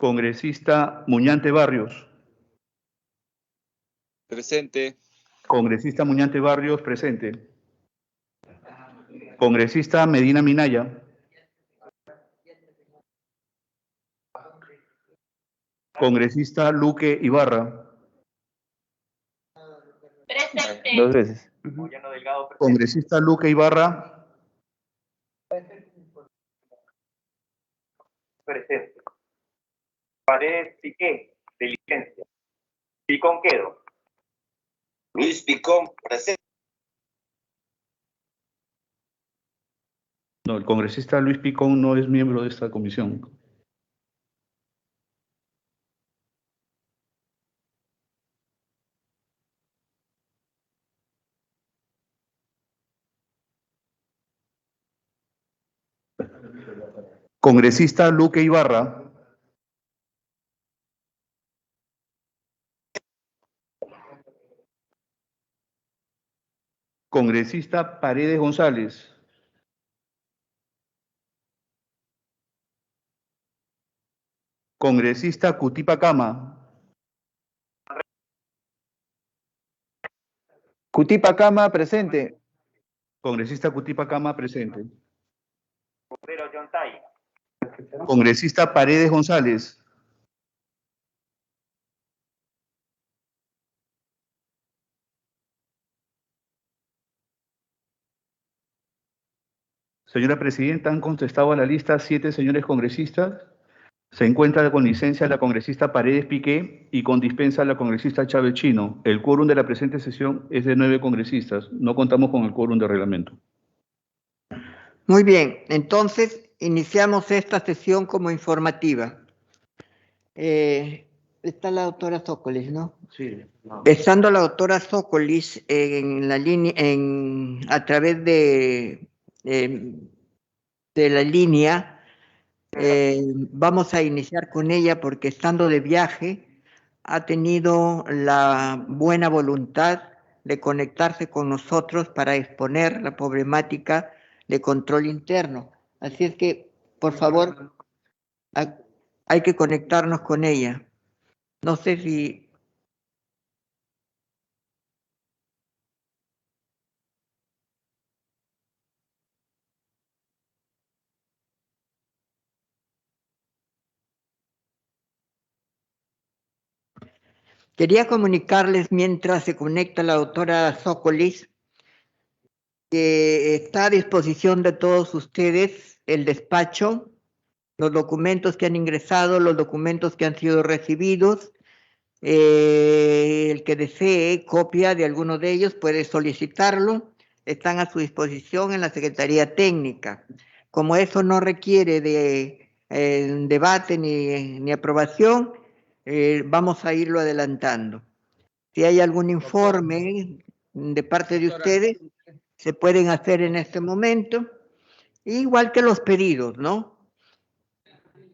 Congresista Muñante Barrios. Presente. Congresista Muñante Barrios, presente. Congresista Medina Minaya. Congresista Luque Ibarra. Presente. Dos veces. Congresista Luque Ibarra. Presente. Paredes Piqué, de licencia. Picón Quedo. Luis Picón, presente. No, el congresista Luis Picón no es miembro de esta comisión. Congresista Luque Ibarra. Congresista Paredes González. Congresista Cutipa Cama. Cutipa Cama, presente. Congresista Cutipa Cama, presente. Cordero Yontay. Congresista Paredes González. Señora Presidenta, han contestado a la lista 7 señores congresistas. Se encuentra con licencia la congresista Paredes Piqué y con dispensa la congresista Chávez Chino. El quórum de la presente sesión es de 9 congresistas. No contamos con el quórum de reglamento. Muy bien, entonces iniciamos esta sesión como informativa. Está la doctora Zócolis, ¿no? Sí. Estando la doctora Zócolis en la línea, a través de la línea, vamos a iniciar con ella porque estando de viaje ha tenido la buena voluntad de conectarse con nosotros para exponer la problemática de control interno. Así es que, por favor, hay que conectarnos con ella. No sé si... Quería comunicarles mientras se conecta la doctora Zócolis que está a disposición de todos ustedes el despacho, los documentos que han ingresado, los documentos que han sido recibidos. El que desee copia de alguno de ellos puede solicitarlo. Están a su disposición en la Secretaría Técnica. Como eso no requiere de debate ni aprobación, vamos a irlo adelantando. Si hay algún informe de parte de ustedes, se pueden hacer en este momento, igual que los pedidos, ¿no?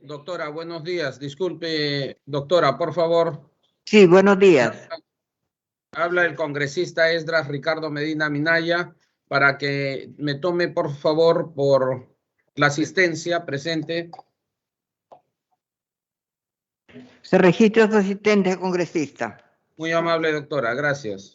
Doctora, buenos días. Disculpe, doctora, por favor. Sí, buenos días. Habla el congresista Esdras Ricardo Medina Minaya para que me tome, por favor, por la asistencia presente. Se registra su asistente congresista. Muy amable, doctora. Gracias.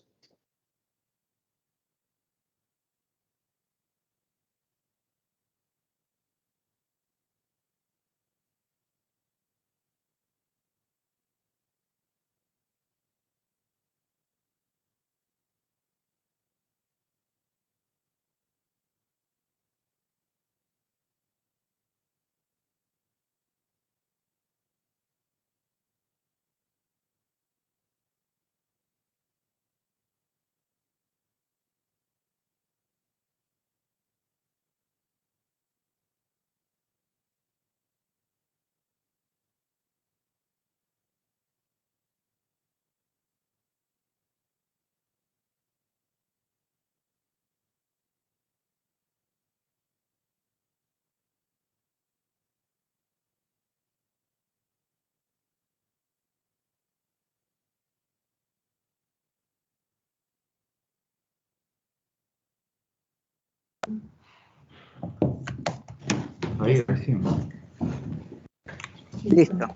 Listo.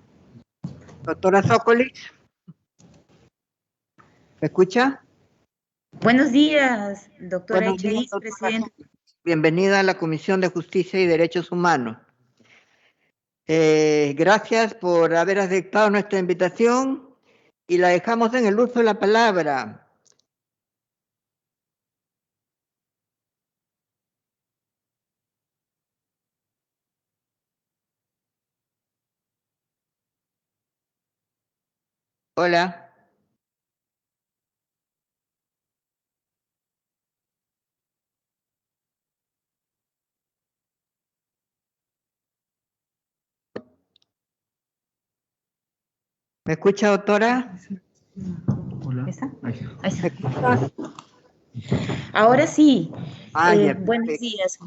Doctora Sokolic, ¿me escucha? Buenos días, doctora Buenos días, Echaíz, doctora presidente. Sokolic. Bienvenida a la Comisión de Justicia y Derechos Humanos. Gracias por haber aceptado nuestra invitación y la dejamos en el uso de la palabra. Hola. ¿Me escucha, doctora? Hola. ¿Esa? Ahí. Ahí ¿Me está. escucha? Ahora sí. Ya, Buenos perfecto. días.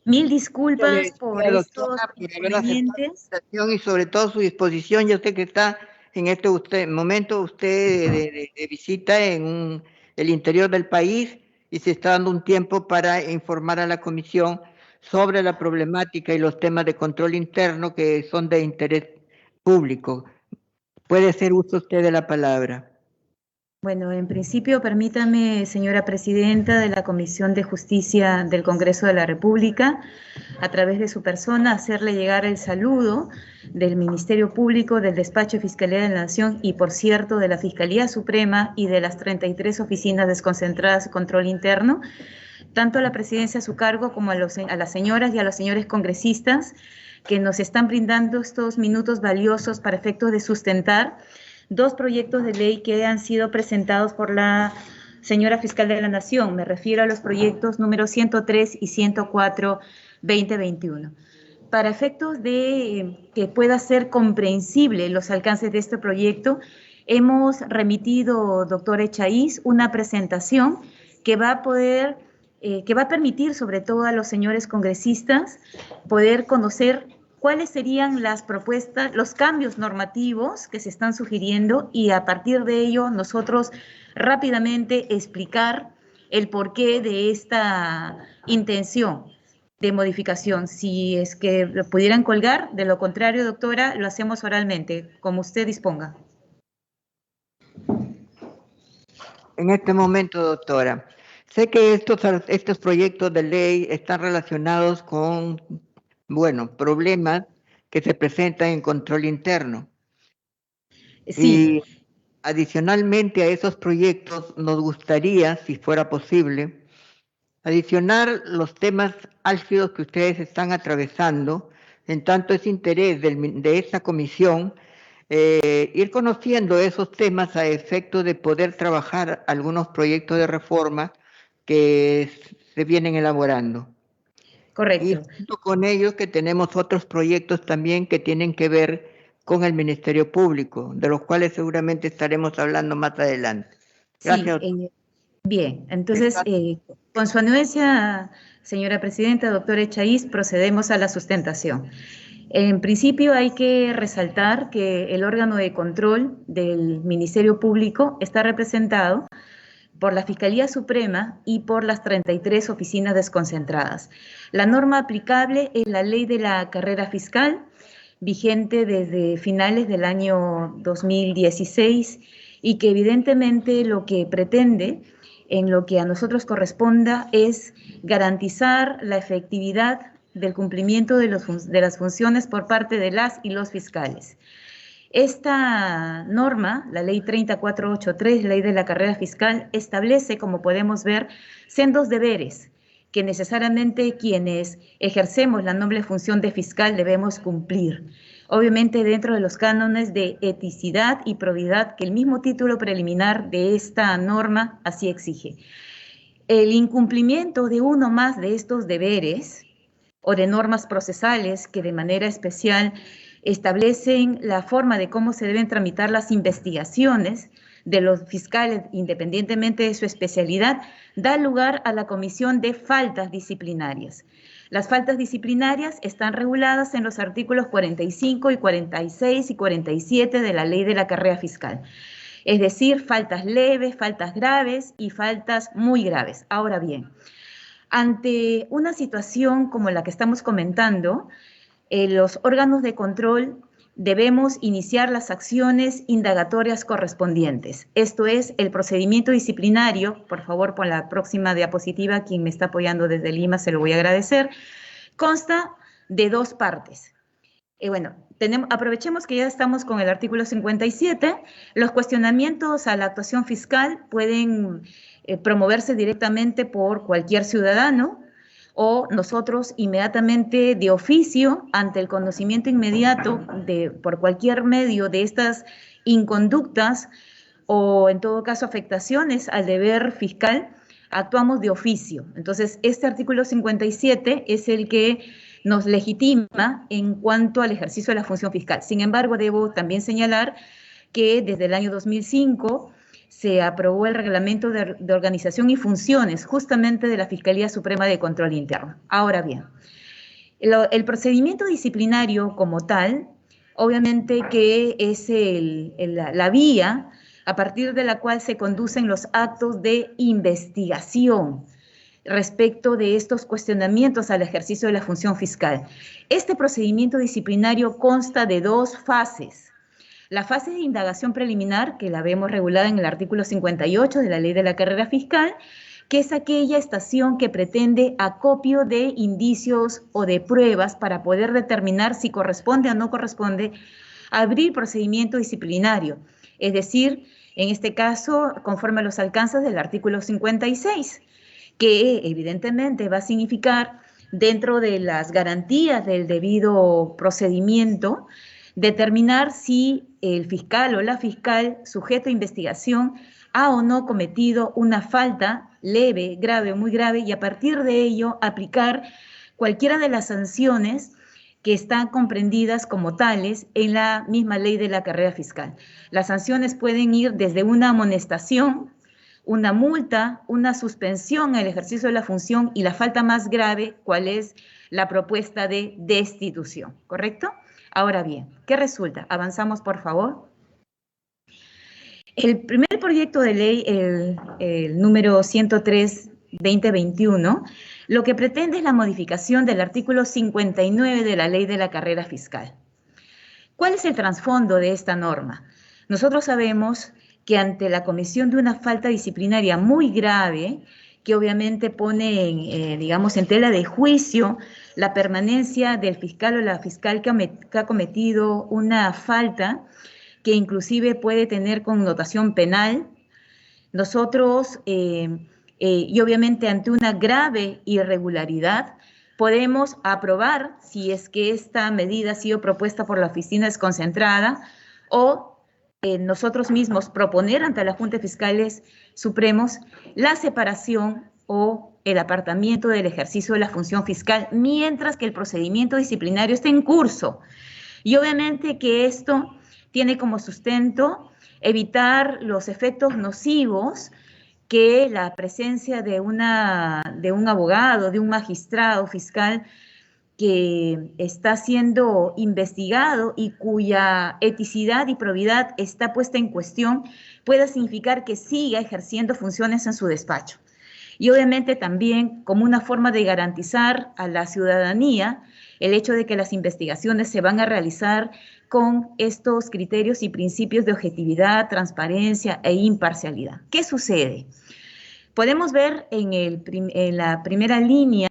Mil disculpas por Doctora, estos por haber aceptado la inconvenientes. invitación y sobre todo su disposición. Yo sé que está en este momento usted de visita en el interior del país y se está dando un tiempo para informar a la comisión sobre la problemática y los temas de control interno que son de interés público. Puede hacer uso usted de la palabra. Bueno, en principio, permítame, señora presidenta de la Comisión de Justicia del Congreso de la República, a través de su persona, hacerle llegar el saludo del Ministerio Público, del Despacho de Fiscalía de la Nación y, por cierto, de la Fiscalía Suprema y de las 33 oficinas desconcentradas de control interno, tanto a la presidencia a su cargo como a las señoras y a los señores congresistas que nos están brindando estos minutos valiosos para efectos de sustentar dos proyectos de ley que han sido presentados por la señora fiscal de la Nación. Me refiero a los proyectos número 103 y 104/2021. Para efectos de que pueda ser comprensible los alcances de este proyecto, hemos remitido, doctora Echaíz, una presentación que va a poder, que va a permitir sobre todo a los señores congresistas poder conocer cuáles serían las propuestas, los cambios normativos que se están sugiriendo y a partir de ello nosotros rápidamente explicar el porqué de esta intención de modificación. Si es que lo pudieran colgar, de lo contrario, doctora, lo hacemos oralmente, como usted disponga. En este momento, doctora, sé que estos proyectos de ley están relacionados con, problemas que se presentan en control interno. Sí. Y adicionalmente a esos proyectos nos gustaría, si fuera posible, adicionar los temas álgidos que ustedes están atravesando, en tanto es interés de esta comisión ir conociendo esos temas a efecto de poder trabajar algunos proyectos de reforma que se vienen elaborando. Correcto. Y junto con ellos que tenemos otros proyectos también que tienen que ver con el Ministerio Público, de los cuales seguramente estaremos hablando más adelante. Gracias. Sí, bien, entonces, con su anuencia, señora presidenta, doctora Echaíz, procedemos a la sustentación. En principio hay que resaltar que el órgano de control del Ministerio Público está representado por la Fiscalía Suprema y por las 33 oficinas desconcentradas. La norma aplicable es la Ley de la Carrera Fiscal, vigente desde finales del año 2016 y que evidentemente lo que pretende, en lo que a nosotros corresponda, es garantizar la efectividad del cumplimiento de las funciones por parte de las y los fiscales. Esta norma, la ley 3483, ley de la carrera fiscal, establece, como podemos ver, sendos deberes que necesariamente quienes ejercemos la noble función de fiscal debemos cumplir. Obviamente dentro de los cánones de eticidad y probidad que el mismo título preliminar de esta norma así exige. El incumplimiento de uno más de estos deberes o de normas procesales que de manera especial establecen la forma de cómo se deben tramitar las investigaciones de los fiscales, independientemente de su especialidad, da lugar a la comisión de faltas disciplinarias. Las faltas disciplinarias están reguladas en los artículos 45 y 46 y 47 de la Ley de la Carrera Fiscal. Es decir, faltas leves, faltas graves y faltas muy graves. Ahora bien, ante una situación como la que estamos comentando, los órganos de control debemos iniciar las acciones indagatorias correspondientes. Esto es, el procedimiento disciplinario, por favor, por la próxima diapositiva, quien me está apoyando desde Lima, se lo voy a agradecer, consta de 2 partes. Bueno, aprovechemos que ya estamos con el artículo 57. Los cuestionamientos a la actuación fiscal pueden promoverse directamente por cualquier ciudadano o nosotros inmediatamente de oficio, ante el conocimiento inmediato por cualquier medio de estas inconductas o en todo caso afectaciones al deber fiscal, actuamos de oficio. Entonces, este artículo 57 es el que nos legitima en cuanto al ejercicio de la función fiscal. Sin embargo, debo también señalar que desde el año 2005 se aprobó el reglamento de organización y funciones justamente de la Fiscalía Suprema de Control Interno. Ahora bien, el procedimiento disciplinario como tal, obviamente que es la vía a partir de la cual se conducen los actos de investigación respecto de estos cuestionamientos al ejercicio de la función fiscal. Este procedimiento disciplinario consta de 2 fases. La fase de indagación preliminar, que la vemos regulada en el artículo 58 de la Ley de la Carrera Fiscal, que es aquella estación que pretende acopio de indicios o de pruebas para poder determinar si corresponde o no corresponde abrir procedimiento disciplinario. Es decir, en este caso, conforme a los alcances del artículo 56, que evidentemente va a significar, dentro de las garantías del debido procedimiento, determinar si el fiscal o la fiscal sujeto a investigación ha o no cometido una falta leve, grave o muy grave, y a partir de ello aplicar cualquiera de las sanciones que están comprendidas como tales en la misma Ley de la Carrera Fiscal. Las sanciones pueden ir desde una amonestación, una multa, una suspensión al ejercicio de la función y la falta más grave, ¿cuál es? La propuesta de destitución, ¿correcto? Ahora bien, ¿qué resulta? Avanzamos, por favor. El primer proyecto de ley, el número 103/2021, lo que pretende es la modificación del artículo 59 de la Ley de la Carrera Fiscal. ¿Cuál es el trasfondo de esta norma? Nosotros sabemos que ante la comisión de una falta disciplinaria muy grave, que obviamente pone, digamos, en tela de juicio la permanencia del fiscal o la fiscal que ha cometido una falta que inclusive puede tener connotación penal, nosotros, y obviamente ante una grave irregularidad, podemos aprobar, si es que esta medida ha sido propuesta por la oficina desconcentrada, o nosotros mismos proponer ante la Junta de Fiscales Supremos la separación o el apartamiento del ejercicio de la función fiscal mientras que el procedimiento disciplinario está en curso. Y obviamente que esto tiene como sustento evitar los efectos nocivos que la presencia de un abogado, de un magistrado fiscal que está siendo investigado y cuya eticidad y probidad está puesta en cuestión, pueda significar que siga ejerciendo funciones en su despacho. Y obviamente también como una forma de garantizar a la ciudadanía el hecho de que las investigaciones se van a realizar con estos criterios y principios de objetividad, transparencia e imparcialidad. ¿Qué sucede? Podemos ver en la primera línea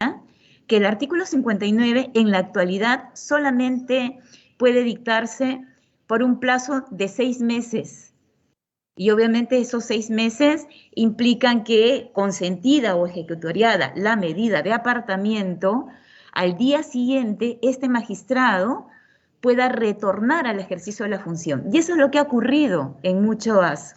que el artículo 59 en la actualidad solamente puede dictarse por un plazo de 6 meses. Y obviamente esos 6 meses implican que, consentida o ejecutoriada la medida de apartamiento, al día siguiente este magistrado pueda retornar al ejercicio de la función. Y eso es lo que ha ocurrido en muchas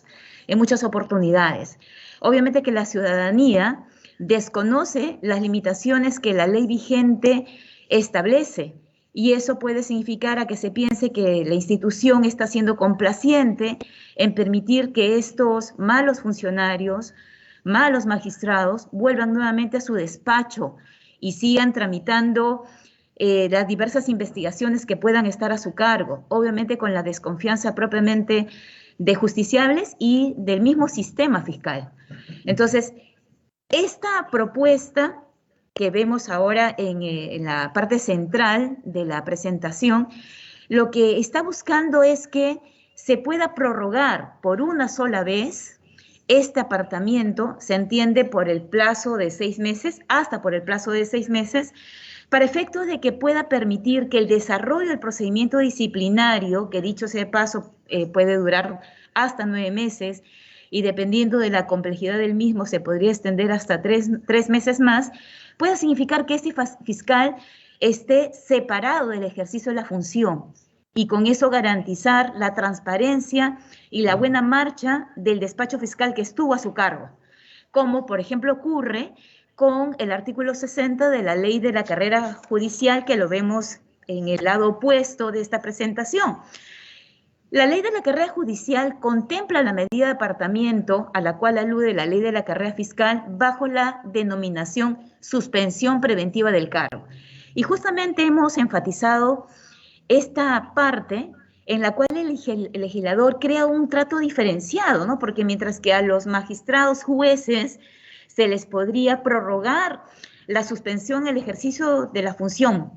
oportunidades. Obviamente que la ciudadanía desconoce las limitaciones que la ley vigente establece y eso puede significar a que se piense que la institución está siendo complaciente en permitir que estos malos funcionarios, malos magistrados, vuelvan nuevamente a su despacho y sigan tramitando las diversas investigaciones que puedan estar a su cargo, obviamente con la desconfianza propiamente de justiciables y del mismo sistema fiscal. Entonces, esta propuesta que vemos ahora en la parte central de la presentación, lo que está buscando es que se pueda prorrogar por una sola vez este apartamiento, se entiende por el plazo de 6 meses, hasta por el plazo de 6 meses, para efectos de que pueda permitir que el desarrollo del procedimiento disciplinario, que dicho sea de paso puede durar hasta 9 meses, y dependiendo de la complejidad del mismo se podría extender hasta 3 meses más, pueda significar que este fiscal esté separado del ejercicio de la función y con eso garantizar la transparencia y la buena marcha del despacho fiscal que estuvo a su cargo, como por ejemplo ocurre con el artículo 60 de la Ley de la Carrera Judicial, que lo vemos en el lado opuesto de esta presentación. La Ley de la Carrera Judicial contempla la medida de apartamiento a la cual alude la Ley de la Carrera Fiscal bajo la denominación suspensión preventiva del cargo. Y justamente hemos enfatizado esta parte en la cual el legislador crea un trato diferenciado, ¿no? Porque mientras que a los magistrados jueces se les podría prorrogar la suspensión del ejercicio de la función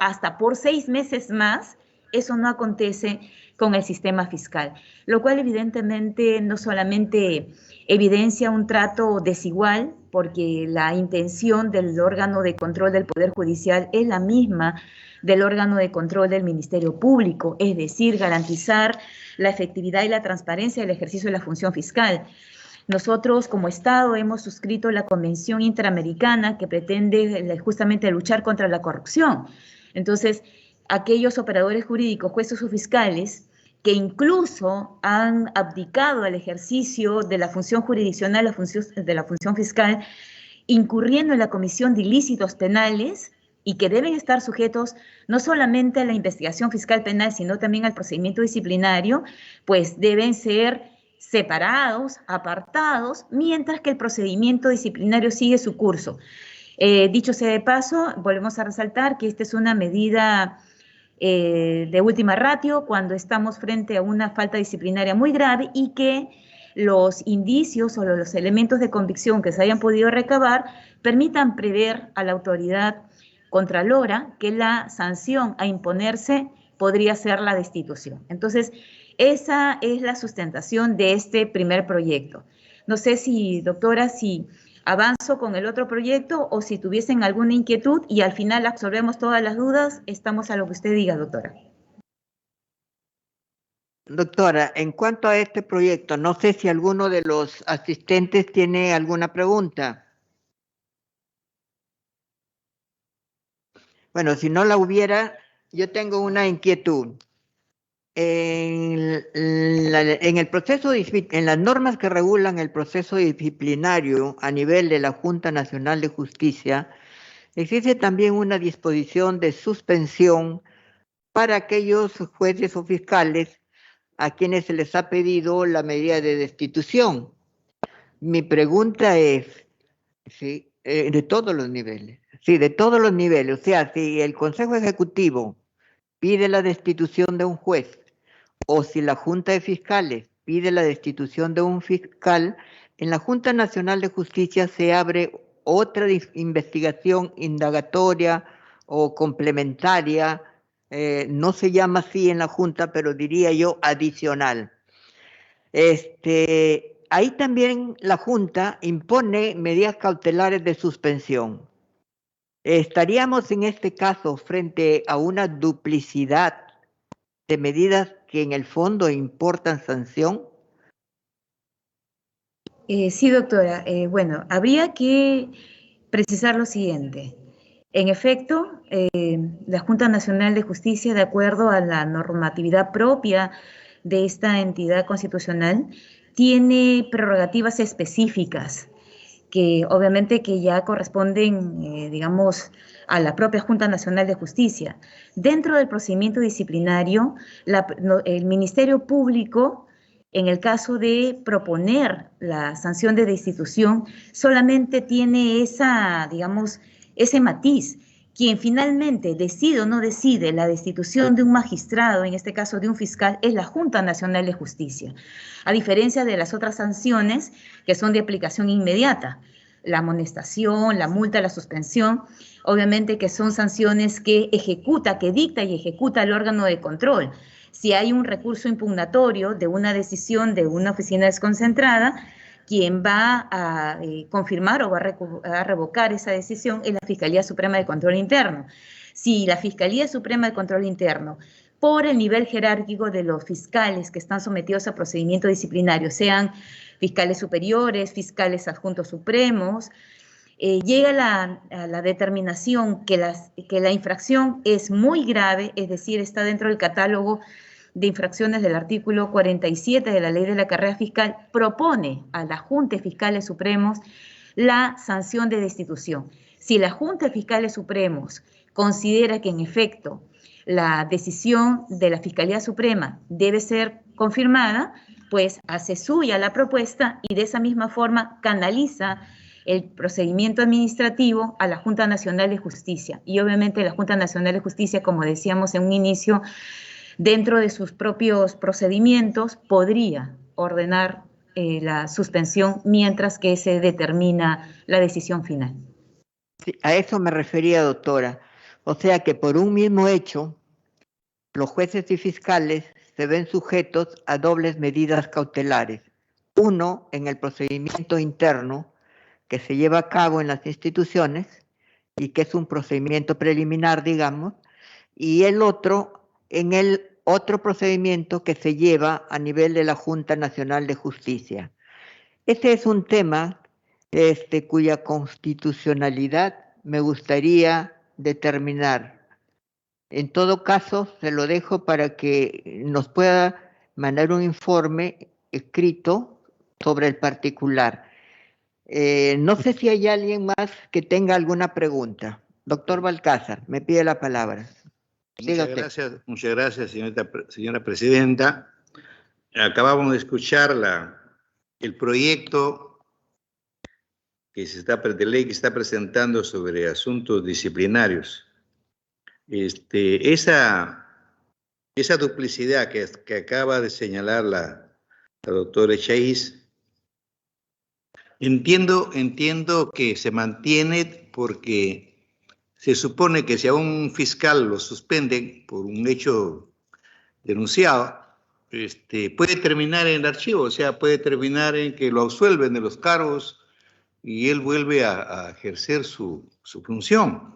hasta por 6 meses más, eso no acontece con el sistema fiscal, lo cual evidentemente no solamente evidencia un trato desigual, porque la intención del órgano de control del Poder Judicial es la misma del órgano de control del Ministerio Público, es decir, garantizar la efectividad y la transparencia del ejercicio de la función fiscal. Nosotros como Estado hemos suscrito la Convención Interamericana que pretende justamente luchar contra la corrupción. Entonces, aquellos operadores jurídicos, jueces o fiscales que incluso han abdicado al ejercicio de la función jurisdiccional, de la función fiscal, incurriendo en la comisión de ilícitos penales y que deben estar sujetos no solamente a la investigación fiscal penal, sino también al procedimiento disciplinario, pues deben ser separados, apartados, mientras que el procedimiento disciplinario sigue su curso. Dicho sea de paso, volvemos a resaltar que esta es una medida de última ratio cuando estamos frente a una falta disciplinaria muy grave y que los indicios o los elementos de convicción que se hayan podido recabar permitan prever a la autoridad contralora que la sanción a imponerse podría ser la destitución. Entonces, esa es la sustentación de este primer proyecto. No sé si, doctora, si avanzo con el otro proyecto o si tuviesen alguna inquietud y al final absorbemos todas las dudas, estamos a lo que usted diga, doctora. Doctora, en cuanto a este proyecto, no sé si alguno de los asistentes tiene alguna pregunta. Bueno, si no la hubiera, yo tengo una inquietud. En el proceso, en las normas que regulan el proceso disciplinario a nivel de la Junta Nacional de Justicia, existe también una disposición de suspensión para aquellos jueces o fiscales a quienes se les ha pedido la medida de destitución. Mi pregunta es, ¿sí? De todos los niveles, sí, de todos los niveles, o sea, si el Consejo Ejecutivo pide la destitución de un juez, o si la Junta de Fiscales pide la destitución de un fiscal, en la Junta Nacional de Justicia se abre otra investigación indagatoria o complementaria, no se llama así en la Junta, pero diría yo adicional. Ahí también la Junta impone medidas cautelares de suspensión. ¿Estaríamos en este caso frente a una duplicidad de medidas que en el fondo importan sanción? Sí, doctora. Bueno, habría que precisar lo siguiente. En efecto, la Junta Nacional de Justicia, de acuerdo a la normatividad propia de esta entidad constitucional, tiene prerrogativas específicas que obviamente que ya corresponden, digamos, a la propia Junta Nacional de Justicia. Dentro del procedimiento disciplinario, el Ministerio Público, en el caso de proponer la sanción de destitución, solamente tiene esa, digamos, ese matiz. Quien finalmente decide o no decide la destitución de un magistrado, en este caso de un fiscal, es la Junta Nacional de Justicia, a diferencia de las otras sanciones que son de aplicación inmediata. la amonestación, la multa, la suspensión, obviamente que son sanciones que dicta y ejecuta el órgano de control. Si hay un recurso impugnatorio de una decisión de una oficina desconcentrada, quien va a confirmar o va a revocar esa decisión es la Fiscalía Suprema de Control Interno. Si la Fiscalía Suprema de Control Interno, por el nivel jerárquico de los fiscales que están sometidos a procedimiento disciplinario, sean fiscales superiores, fiscales adjuntos supremos, llega a la determinación que la infracción es muy grave, es decir, está dentro del catálogo de infracciones del artículo 47 de la Ley de la Carrera Fiscal, propone a la Junta de Fiscales Supremos la sanción de destitución. Si la Junta de Fiscales Supremos considera que en efecto la decisión de la Fiscalía Suprema debe ser confirmada, pues hace suya la propuesta y de esa misma forma canaliza el procedimiento administrativo a la Junta Nacional de Justicia. Y obviamente la Junta Nacional de Justicia, como decíamos en un inicio, dentro de sus propios procedimientos podría ordenar la suspensión mientras que se determina la decisión final. Sí, a eso me refería, doctora. O sea que por un mismo hecho, los jueces y fiscales se ven sujetos a dobles medidas cautelares. Uno, en el procedimiento interno que se lleva a cabo en las instituciones y que es un procedimiento preliminar, digamos, y el otro, en el otro procedimiento que se lleva a nivel de la Junta Nacional de Justicia. Ese es un tema cuya constitucionalidad me gustaría determinar. En todo caso, se lo dejo para que nos pueda mandar un informe escrito sobre el particular. No sé si hay alguien más que tenga alguna pregunta. Doctor Balcázar, me pide la palabra. Muchas gracias, señora presidenta. Acabamos de escuchar el proyecto de ley que está presentando sobre asuntos disciplinarios. Esa duplicidad que acaba de señalar la doctora Chaiz, entiendo que se mantiene porque se supone que si a un fiscal lo suspenden por un hecho denunciado, puede terminar en el archivo, o sea, puede terminar en que lo absuelven de los cargos y él vuelve a ejercer su función.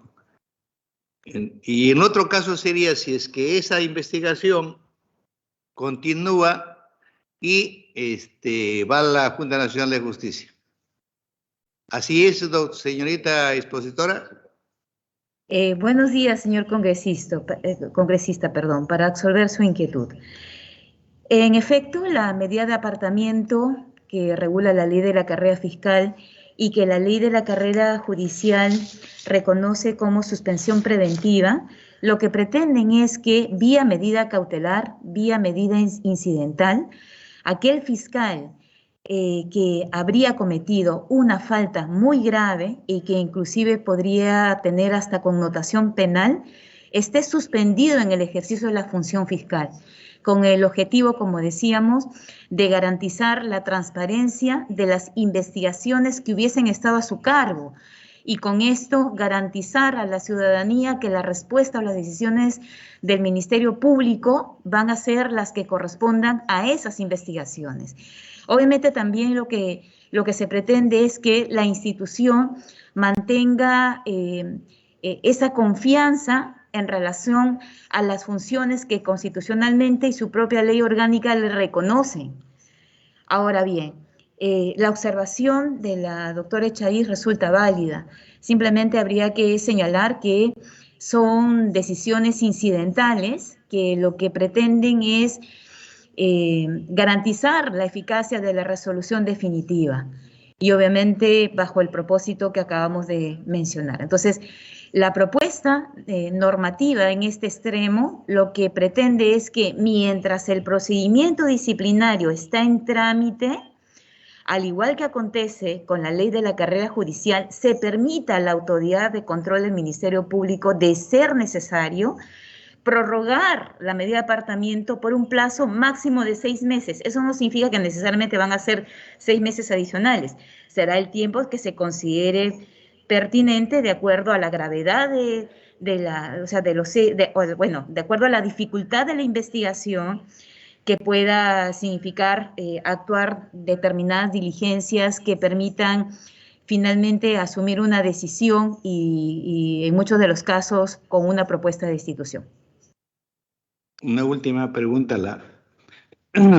Y en otro caso sería si es que esa investigación continúa y va a la Junta Nacional de Justicia. ¿Así es, señorita expositora? Buenos días, señor congresista, para absolver su inquietud. En efecto, la medida de apartamiento que regula la Ley de la Carrera Fiscal y que la Ley de la Carrera Judicial reconoce como suspensión preventiva, lo que pretenden es que vía medida cautelar, vía medida incidental, aquel fiscal que habría cometido una falta muy grave y que inclusive podría tener hasta connotación penal, esté suspendido en el ejercicio de la función fiscal, con el objetivo, como decíamos, de garantizar la transparencia de las investigaciones que hubiesen estado a su cargo y con esto garantizar a la ciudadanía que la respuesta o las decisiones del Ministerio Público van a ser las que correspondan a esas investigaciones. Obviamente también lo que se pretende es que la institución mantenga esa confianza en relación a las funciones que constitucionalmente y su propia ley orgánica le reconocen. Ahora bien, la observación de la doctora Chaiz resulta válida. Simplemente habría que señalar que son decisiones incidentales que lo que pretenden es garantizar la eficacia de la resolución definitiva y obviamente bajo el propósito que acabamos de mencionar. Entonces, la propuesta normativa en este extremo lo que pretende es que mientras el procedimiento disciplinario está en trámite, al igual que acontece con la Ley de la Carrera Judicial, se permita a la autoridad de control del Ministerio Público, de ser necesario, prorrogar la medida de apartamiento por un plazo máximo de 6 meses. Eso no significa que necesariamente van a ser 6 meses adicionales. Será el tiempo que se considere pertinente de acuerdo a la gravedad de acuerdo a la dificultad de la investigación, que pueda significar actuar determinadas diligencias que permitan finalmente asumir una decisión y en muchos de los casos con una propuesta de destitución. Una última pregunta.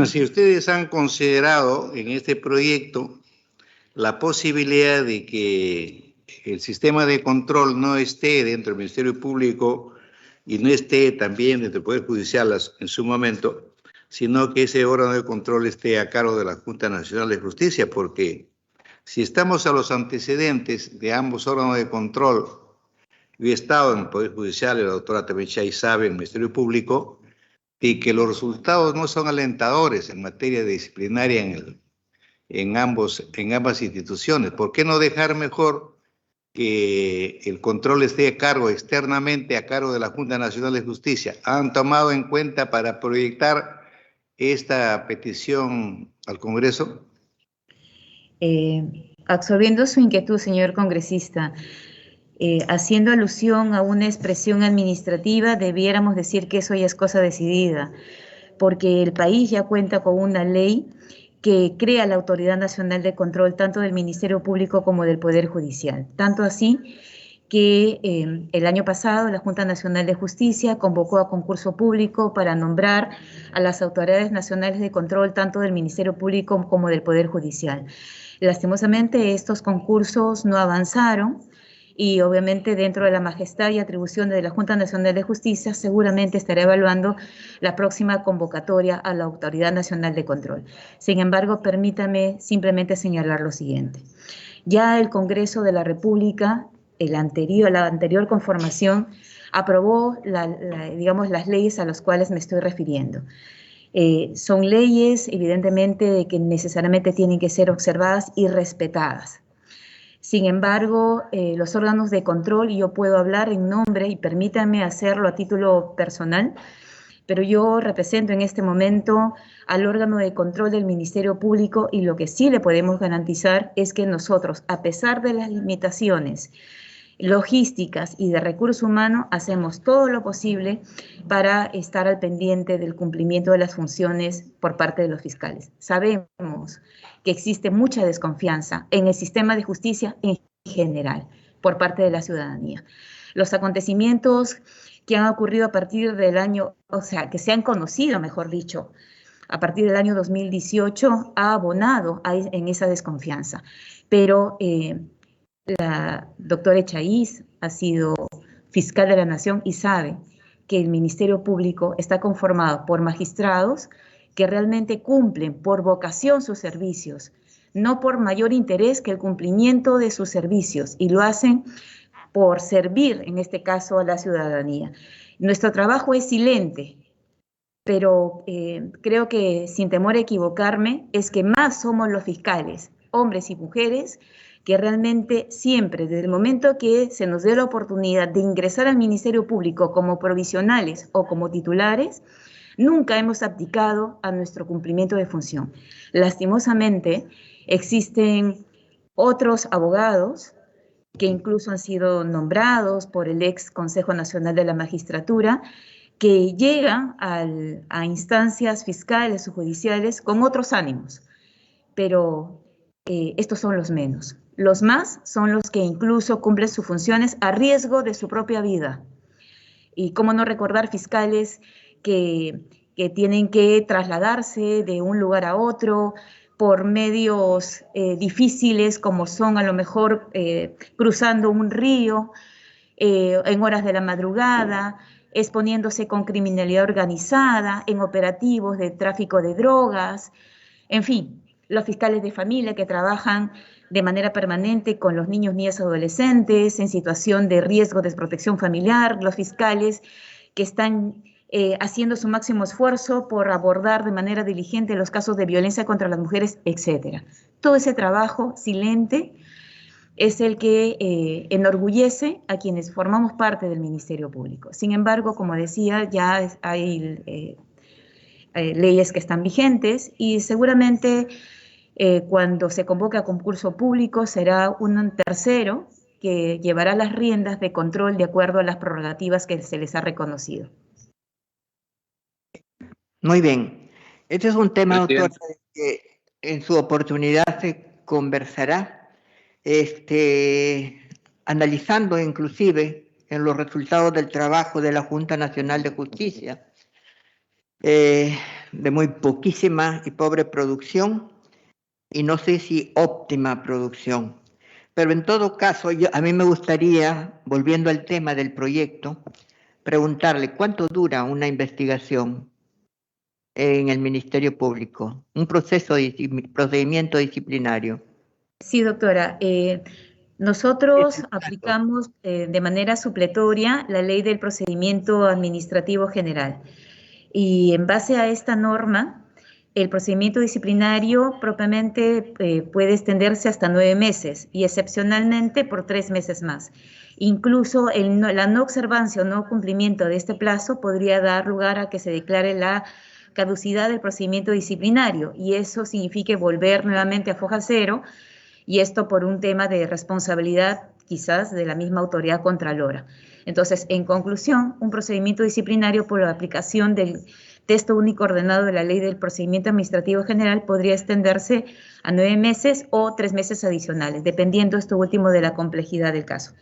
Si ustedes han considerado en este proyecto la posibilidad de que el sistema de control no esté dentro del Ministerio Público y no esté también dentro del Poder Judicial en su momento, sino que ese órgano de control esté a cargo de la Junta Nacional de Justicia, porque si estamos a los antecedentes de ambos órganos de control, yo he estado en el Poder Judicial, la doctora Tamechay sabe, en el Ministerio Público, y que los resultados no son alentadores en materia disciplinaria en ambas instituciones. ¿Por qué no dejar mejor que el control esté a cargo externamente, a cargo de la Junta Nacional de Justicia? ¿Han tomado en cuenta para proyectar esta petición al Congreso? Absorbiendo su inquietud, señor congresista, haciendo alusión a una expresión administrativa, debiéramos decir que eso ya es cosa decidida, porque el país ya cuenta con una ley que crea la Autoridad Nacional de Control tanto del Ministerio Público como del Poder Judicial. Tanto así que el año pasado la Junta Nacional de Justicia convocó a concurso público para nombrar a las autoridades nacionales de control tanto del Ministerio Público como del Poder Judicial. Lastimosamente estos concursos no avanzaron y obviamente dentro de la majestad y atribución de la Junta Nacional de Justicia seguramente estará evaluando la próxima convocatoria a la Autoridad Nacional de Control. Sin embargo, permítame simplemente señalar lo siguiente. Ya el Congreso de la República, la anterior conformación, aprobó las leyes a las cuales me estoy refiriendo. Son leyes, evidentemente, que necesariamente tienen que ser observadas y respetadas. Sin embargo, los órganos de control, y yo puedo hablar en nombre, y permítanme hacerlo a título personal, pero yo represento en este momento al órgano de control del Ministerio Público y lo que sí le podemos garantizar es que nosotros, a pesar de las limitaciones logísticas y de recursos humanos, hacemos todo lo posible para estar al pendiente del cumplimiento de las funciones por parte de los fiscales. Sabemos que existe mucha desconfianza en el sistema de justicia en general por parte de la ciudadanía. Los acontecimientos que han ocurrido a partir del año, que se han conocido, mejor dicho, a partir del año 2018, ha abonado en esa desconfianza. Pero la doctora Echagüís ha sido fiscal de la Nación y sabe que el Ministerio Público está conformado por magistrados que realmente cumplen por vocación sus servicios, no por mayor interés que el cumplimiento de sus servicios, y lo hacen por servir, en este caso, a la ciudadanía. Nuestro trabajo es silente, pero creo que, sin temor a equivocarme, es que más somos los fiscales, hombres y mujeres, que realmente siempre, desde el momento que se nos dé la oportunidad de ingresar al Ministerio Público como provisionales o como titulares, nunca hemos abdicado a nuestro cumplimiento de función. Lastimosamente, existen otros abogados que incluso han sido nombrados por el ex Consejo Nacional de la Magistratura, que llegan a instancias fiscales o judiciales con otros ánimos, pero estos son los menos. Los más son los que incluso cumplen sus funciones a riesgo de su propia vida. Y cómo no recordar fiscales que tienen que trasladarse de un lugar a otro por medios difíciles, como son a lo mejor cruzando un río en horas de la madrugada, exponiéndose con criminalidad organizada, en operativos de tráfico de drogas, en fin, los fiscales de familia que trabajan de manera permanente con los niños, niñas, adolescentes en situación de riesgo de desprotección familiar, los fiscales que están haciendo su máximo esfuerzo por abordar de manera diligente los casos de violencia contra las mujeres, etc. Todo ese trabajo silente es el que enorgullece a quienes formamos parte del Ministerio Público. Sin embargo, como decía, ya hay leyes que están vigentes y seguramente cuando se convoque a concurso público será un tercero que llevará las riendas de control de acuerdo a las prerrogativas que se les ha reconocido. Muy bien. Este es un tema, doctora, que en su oportunidad se conversará, analizando inclusive en los resultados del trabajo de la Junta Nacional de Justicia, de muy poquísima y pobre producción, y no sé si óptima producción. Pero en todo caso, a mí me gustaría, volviendo al tema del proyecto, preguntarle cuánto dura una investigación en el Ministerio Público, un procedimiento disciplinario. Sí, doctora. Nosotros aplicamos de manera supletoria la Ley del Procedimiento Administrativo General. Y en base a esta norma, el procedimiento disciplinario propiamente puede extenderse hasta 9 meses y excepcionalmente por 3 meses más. Incluso la no observancia o no cumplimiento de este plazo podría dar lugar a que se declare la caducidad del procedimiento disciplinario y eso significa volver nuevamente a foja cero, y esto por un tema de responsabilidad quizás de la misma autoridad contralora. Entonces, en conclusión, un procedimiento disciplinario por la aplicación del texto único ordenado de la Ley del Procedimiento Administrativo General podría extenderse a 9 meses o 3 meses adicionales, dependiendo esto último de la complejidad del caso.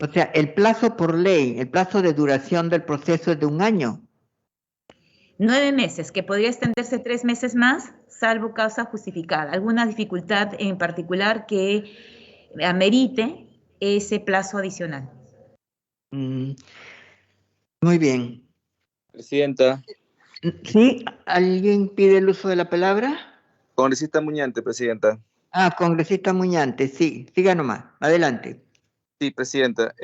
O sea, el plazo por ley, el plazo de duración del proceso es de 1 año. 9 meses, que podría extenderse 3 meses más, salvo causa justificada. Alguna dificultad en particular que amerite ese plazo adicional. Muy bien. Presidenta. ¿Sí? ¿Alguien pide el uso de la palabra? Congresista Muñante, Presidenta. Congresista Muñante, sí. Siga nomás. Adelante. Sí, Presidenta.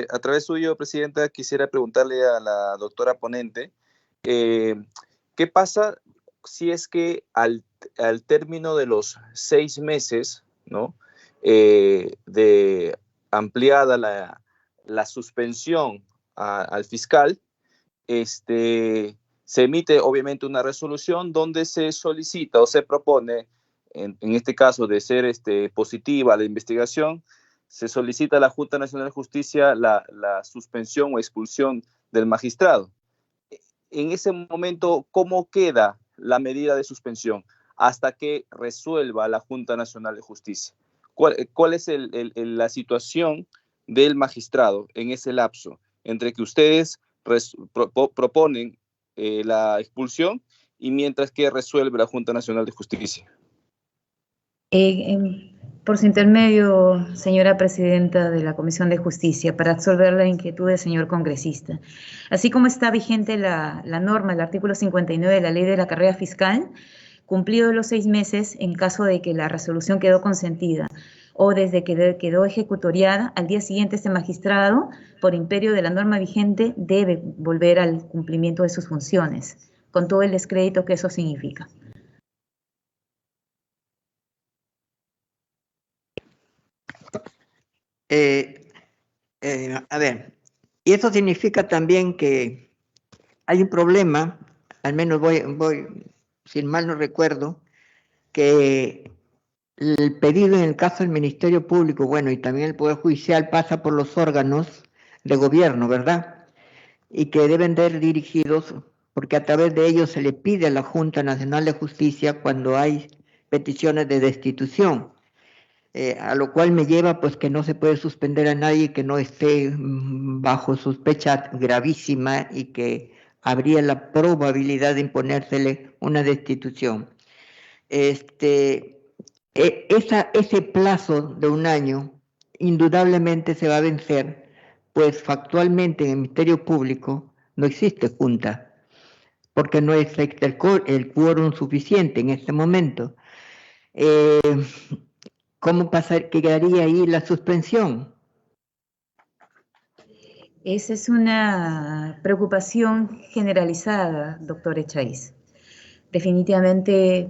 A través suyo, Presidenta, quisiera preguntarle a la doctora ponente, ¿qué pasa si es que al término de los 6 meses, ¿no? De ampliada la suspensión al fiscal, se emite obviamente una resolución donde se solicita o se propone, en este caso de ser positiva la investigación, se solicita a la Junta Nacional de Justicia la suspensión o expulsión del magistrado. En ese momento, ¿cómo queda la medida de suspensión hasta que resuelva la Junta Nacional de Justicia? ¿Cuál es la situación del magistrado en ese lapso entre que ustedes proponen la expulsión y mientras que resuelve la Junta Nacional de Justicia? Por su intermedio, señora presidenta de la Comisión de Justicia, para absolver la inquietud del señor congresista. Así como está vigente la norma, el artículo 59 de la Ley de la Carrera Fiscal, cumplidos los 6 meses, en caso de que la resolución quedó consentida o desde que quedó ejecutoriada, al día siguiente este magistrado, por imperio de la norma vigente, debe volver al cumplimiento de sus funciones, con todo el descrédito que eso significa. A ver, y eso significa también que hay un problema, al menos voy sin mal no recuerdo, que el pedido en el caso del Ministerio Público, bueno, y también el Poder Judicial pasa por los órganos de gobierno, ¿verdad? Y que deben ser dirigidos, porque a través de ellos se le pide a la Junta Nacional de Justicia cuando hay peticiones de destitución. A lo cual me lleva pues que no se puede suspender a nadie que no esté bajo sospecha gravísima y que habría la probabilidad de imponérsele una destitución. Ese plazo de 1 año indudablemente se va a vencer, pues factualmente en el Ministerio Público no existe junta, porque no existe el quórum suficiente en este momento. ¿Cómo quedaría ahí la suspensión? Esa es una preocupación generalizada, doctor Echaiz. Definitivamente,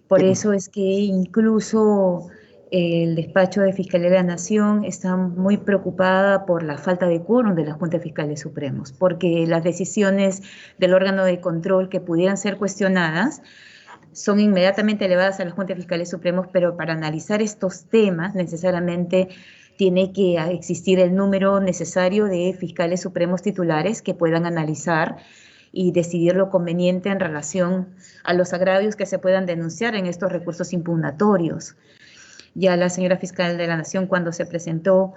por eso es que incluso el despacho de Fiscalía de la Nación está muy preocupada por la falta de quórum de la Junta de Fiscales Supremos, porque las decisiones del órgano de control que pudieran ser cuestionadas son inmediatamente elevadas a la Junta de Fiscales Supremos, pero para analizar estos temas necesariamente tiene que existir el número necesario de fiscales supremos titulares que puedan analizar y decidir lo conveniente en relación a los agravios que se puedan denunciar en estos recursos impugnatorios. Ya la señora fiscal de la Nación, cuando se presentó,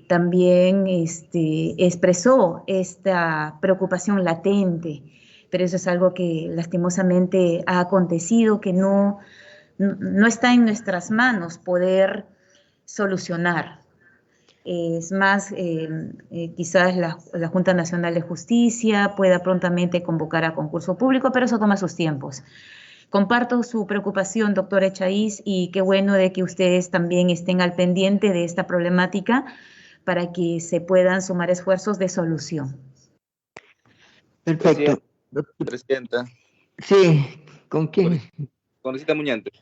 también expresó esta preocupación latente, pero eso es algo que lastimosamente ha acontecido, que no está en nuestras manos poder solucionar. Es más, quizás la Junta Nacional de Justicia pueda prontamente convocar a concurso público, pero eso toma sus tiempos. Comparto su preocupación, doctora Echaíz, y qué bueno de que ustedes también estén al pendiente de esta problemática para que se puedan sumar esfuerzos de solución. Perfecto. Presidenta. Sí, ¿con quién? Congresista Muñante.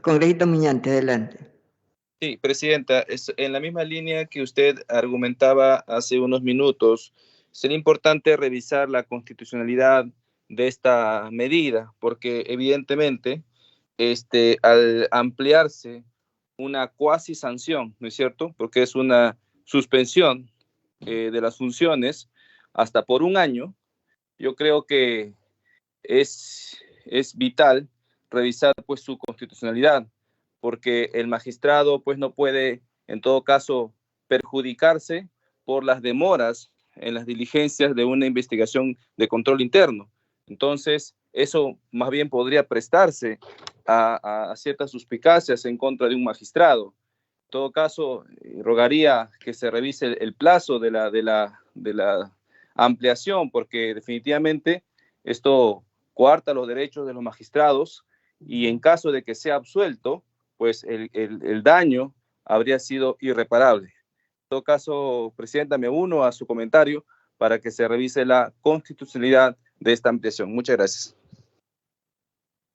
Congresista Muñante, adelante. Sí, Presidenta, en la misma línea que usted argumentaba hace unos minutos, sería importante revisar la constitucionalidad de esta medida, porque evidentemente al ampliarse una cuasi sanción, ¿no es cierto? Porque es una suspensión de las funciones hasta por un año, yo creo que es vital revisar pues su constitucionalidad, porque el magistrado pues no puede en todo caso perjudicarse por las demoras en las diligencias de una investigación de control interno. Entonces, eso más bien podría prestarse a ciertas suspicacias en contra de un magistrado. En todo caso, rogaría que se revise el plazo de la ampliación, porque definitivamente esto coarta los derechos de los magistrados y en caso de que sea absuelto, pues el daño habría sido irreparable. En todo caso, Presidenta, me uno a su comentario para que se revise la constitucionalidad de esta ampliación. Muchas gracias.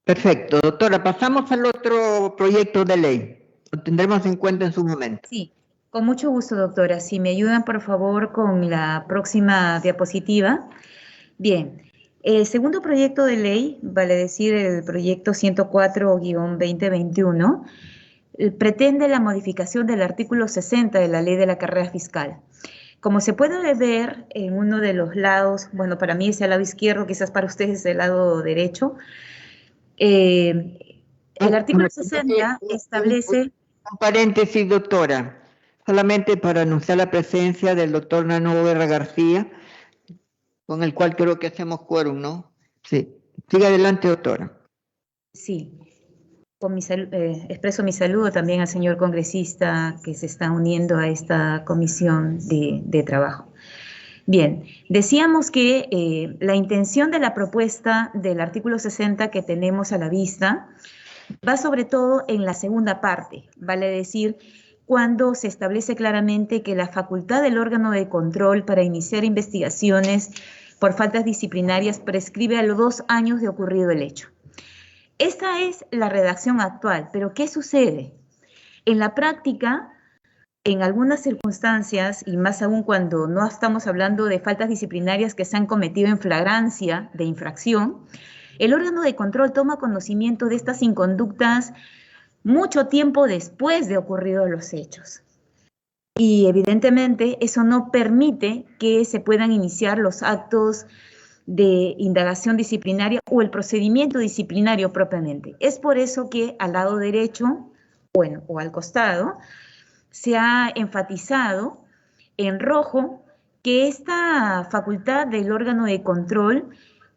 Perfecto, doctora. Pasamos al otro proyecto de ley. Lo tendremos en cuenta en su momento. Sí, con mucho gusto, doctora. Si me ayudan, por favor, con la próxima diapositiva. Bien, el segundo proyecto de ley, vale decir el proyecto 104-2021, pretende la modificación del artículo 60 de la Ley de la Carrera Fiscal. Como se puede ver en uno de los lados, bueno, para mí es el lado izquierdo, quizás para ustedes es el lado derecho, el artículo 60 establece... Un paréntesis, doctora, solamente para anunciar la presencia del doctor Nano Guerra García, con el cual creo que hacemos quórum, ¿no? Sí. Siga adelante, doctora. Sí. Expreso mi saludo también al señor congresista que se está uniendo a esta comisión de trabajo. Bien, decíamos que la intención de la propuesta del artículo 60 que tenemos a la vista va sobre todo en la segunda parte, vale decir, cuando se establece claramente que la facultad del órgano de control para iniciar investigaciones por faltas disciplinarias prescribe a los 2 años de ocurrido el hecho. Esta es la redacción actual, pero ¿qué sucede? En la práctica, en algunas circunstancias, y más aún cuando no estamos hablando de faltas disciplinarias que se han cometido en flagrancia de infracción, el órgano de control toma conocimiento de estas inconductas mucho tiempo después de ocurridos los hechos. Y evidentemente eso no permite que se puedan iniciar los actos de indagación disciplinaria o el procedimiento disciplinario propiamente. Es por eso que al lado derecho, bueno, o al costado, se ha enfatizado en rojo que esta facultad del órgano de control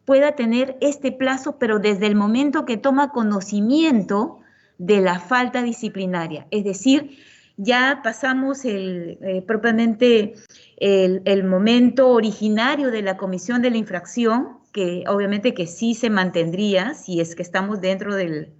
pueda tener este plazo, pero desde el momento que toma conocimiento de la falta disciplinaria. Es decir, ya pasamos propiamente el momento originario de la comisión de la infracción, que obviamente que sí se mantendría si es que estamos dentro del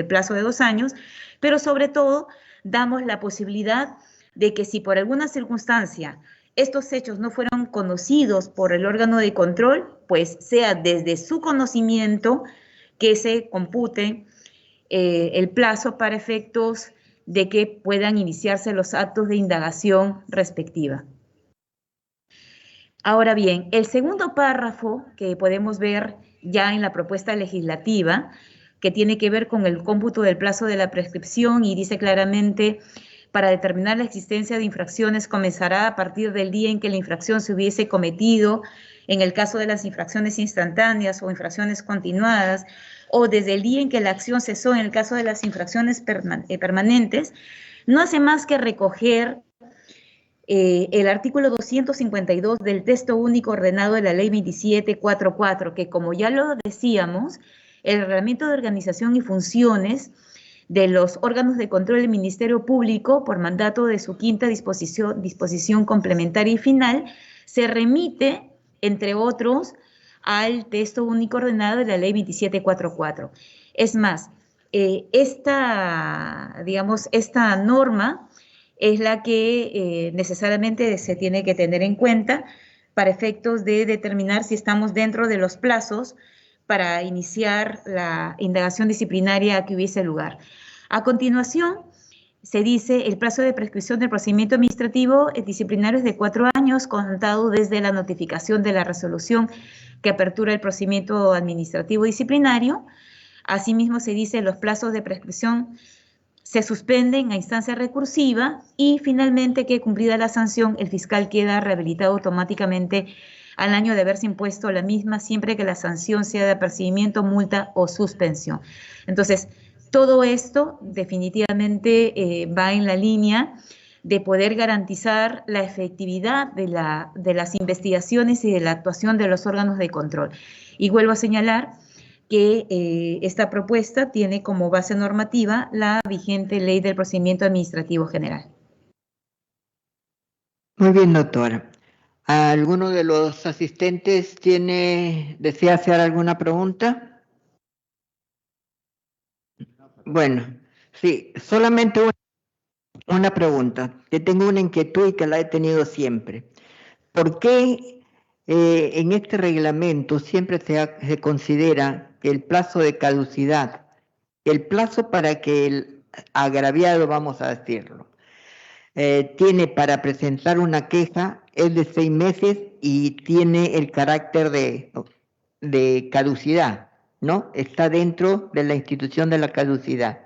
plazo de 2 años, pero sobre todo damos la posibilidad de que si por alguna circunstancia estos hechos no fueron conocidos por el órgano de control, pues sea desde su conocimiento que se compute el plazo para efectos de que puedan iniciarse los actos de indagación respectiva. Ahora bien, el segundo párrafo que podemos ver ya en la propuesta legislativa, que tiene que ver con el cómputo del plazo de la prescripción y dice claramente: para determinar la existencia de infracciones comenzará a partir del día en que la infracción se hubiese cometido, en el caso de las infracciones instantáneas o infracciones continuadas, o desde el día en que la acción cesó en el caso de las infracciones permanentes, no hace más que recoger el artículo 252 del texto único ordenado de la ley 2744, que, como ya lo decíamos, el reglamento de organización y funciones de los órganos de control del Ministerio Público, por mandato de su quinta disposición complementaria y final, se remite, entre otros, al texto único ordenado de la ley 2744. Es más, esta norma es la que necesariamente se tiene que tener en cuenta para efectos de determinar si estamos dentro de los plazos para iniciar la indagación disciplinaria que hubiese lugar. A continuación, se dice: el plazo de prescripción del procedimiento administrativo disciplinario es de 4 años, contado desde la notificación de la resolución que apertura el procedimiento administrativo disciplinario. Asimismo, se dice: los plazos de prescripción se suspenden a instancia recursiva, y finalmente, que cumplida la sanción, el fiscal queda rehabilitado automáticamente al año de haberse impuesto la misma, siempre que la sanción sea de apercibimiento, multa o suspensión. Entonces, todo esto definitivamente va en la línea de poder garantizar la efectividad de las investigaciones y de la actuación de los órganos de control. Y vuelvo a señalar que esta propuesta tiene como base normativa la vigente Ley del Procedimiento Administrativo General. Muy bien, doctora. ¿Alguno de los asistentes desea hacer alguna pregunta? Bueno, sí, solamente una pregunta, que tengo una inquietud y que la he tenido siempre. ¿Por qué en este reglamento siempre se considera que el plazo de caducidad, el plazo para que el agraviado, vamos a decirlo, tiene para presentar una queja es de 6 meses y tiene el carácter de caducidad, ¿no? Está dentro de la institución de la caducidad.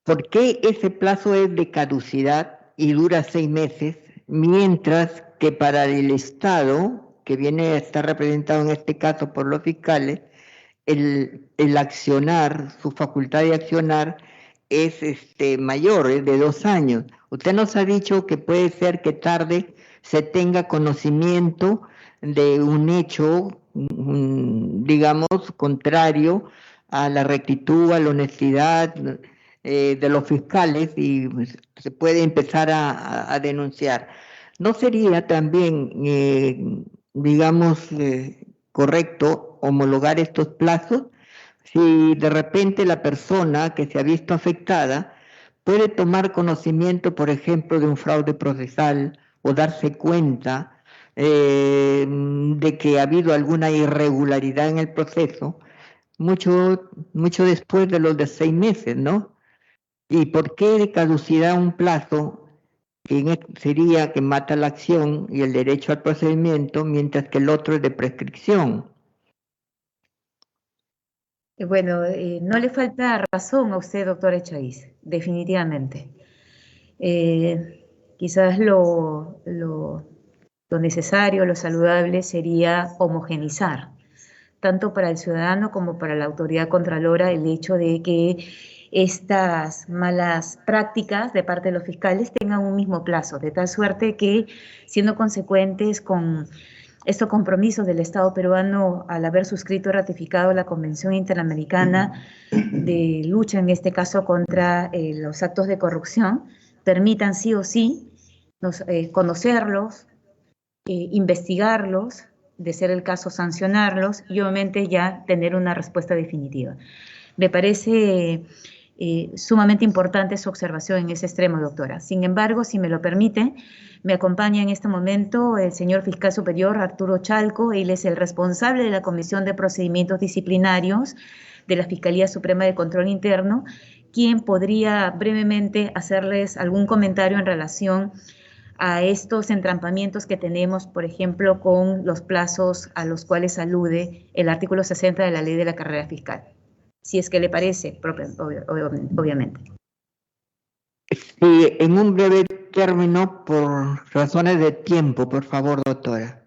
¿Por qué ese plazo es de caducidad y dura 6 meses, mientras que para el Estado, que viene a estar representado en este caso por los fiscales, el accionar, su facultad de accionar es mayor, es de 2 años? Usted nos ha dicho que puede ser que tarde se tenga conocimiento de un hecho, digamos, contrario a la rectitud, a la honestidad de los fiscales, y pues, se puede empezar a denunciar. ¿No sería también, digamos, correcto homologar estos plazos? Si de repente la persona que se ha visto afectada puede tomar conocimiento, por ejemplo, de un fraude procesal o darse cuenta de que ha habido alguna irregularidad en el proceso, mucho después de los de 6 meses, ¿no? ¿Y por qué de caducidad un plazo que sería que mata la acción y el derecho al procedimiento, mientras que el otro es de prescripción? Bueno, no le falta razón a usted, doctor Echagüís, definitivamente. Quizás lo necesario, lo saludable sería homogenizar, tanto para el ciudadano como para la autoridad contralora, el hecho de que estas malas prácticas de parte de los fiscales tengan un mismo plazo, de tal suerte que, siendo consecuentes con estos compromisos del Estado peruano al haber suscrito y ratificado la Convención Interamericana de lucha, en este caso, contra los actos de corrupción, permitan sí o sí conocerlos, investigarlos, de ser el caso sancionarlos y obviamente ya tener una respuesta definitiva. Me parece sumamente importante su observación en ese extremo, doctora. Sin embargo, si me lo permite, Me acompaña en este momento el señor Fiscal Superior Arturo Chalco. Él es el responsable de la Comisión de Procedimientos Disciplinarios de la Fiscalía Suprema de Control Interno, quien podría brevemente hacerles algún comentario en relación a estos entrampamientos que tenemos, por ejemplo, con los plazos a los cuales alude el artículo 60 de la Ley de la Carrera Fiscal. Si es que le parece, obviamente. Sí, en un breve término, por razones de tiempo, por favor, doctora.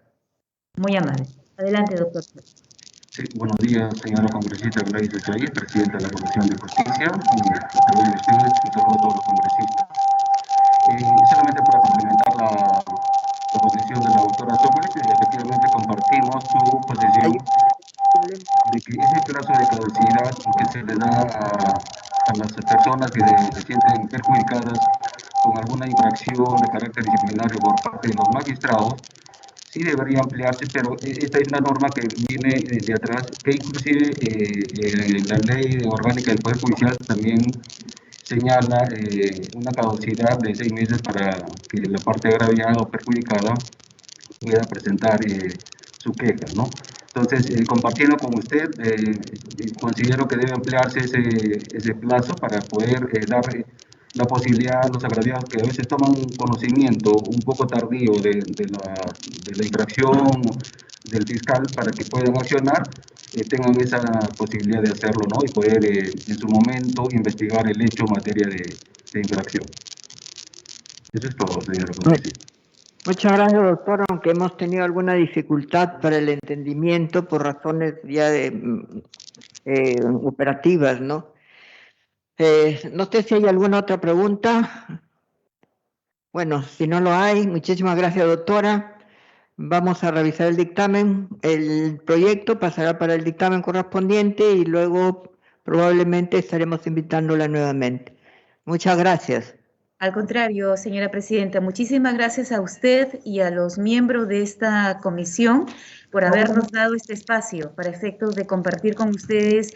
Muy amable. Adelante, doctor. Sí, buenos días, señora congresista Gladys Echaíz, presidenta de la Comisión de Justicia, y a ustedes, un saludo a todos los congresistas. Solamente para complementar la posición de la doctora Sócrates, efectivamente compartimos su posición de que ese plazo de caducidad que se le da a las personas que se sienten perjudicadas con alguna infracción de carácter disciplinario por parte de los magistrados, sí debería ampliarse, pero esta es una norma que viene de atrás, que inclusive la ley orgánica del Poder Judicial también señala una caducidad de 6 meses para que la parte agraviada o perjudicada pueda presentar su queja, ¿no? Entonces, compartiendo con usted, considero que debe ampliarse ese plazo para poder dar la posibilidad a los agraviados que a veces toman un conocimiento un poco tardío de la infracción del fiscal para que puedan accionar, tengan esa posibilidad de hacerlo, ¿no? Y poder en su momento investigar el hecho en materia de infracción. Eso es todo, señora congresista. Muchas gracias, doctor, aunque hemos tenido alguna dificultad para el entendimiento por razones ya operativas, ¿no? No sé si hay alguna otra pregunta. Bueno, si no lo hay, muchísimas gracias, doctora. Vamos a revisar el dictamen. El proyecto pasará para el dictamen correspondiente y luego probablemente estaremos invitándola nuevamente. Muchas gracias. Al contrario, señora presidenta, muchísimas gracias a usted y a los miembros de esta comisión por habernos dado este espacio para efectos de compartir con ustedes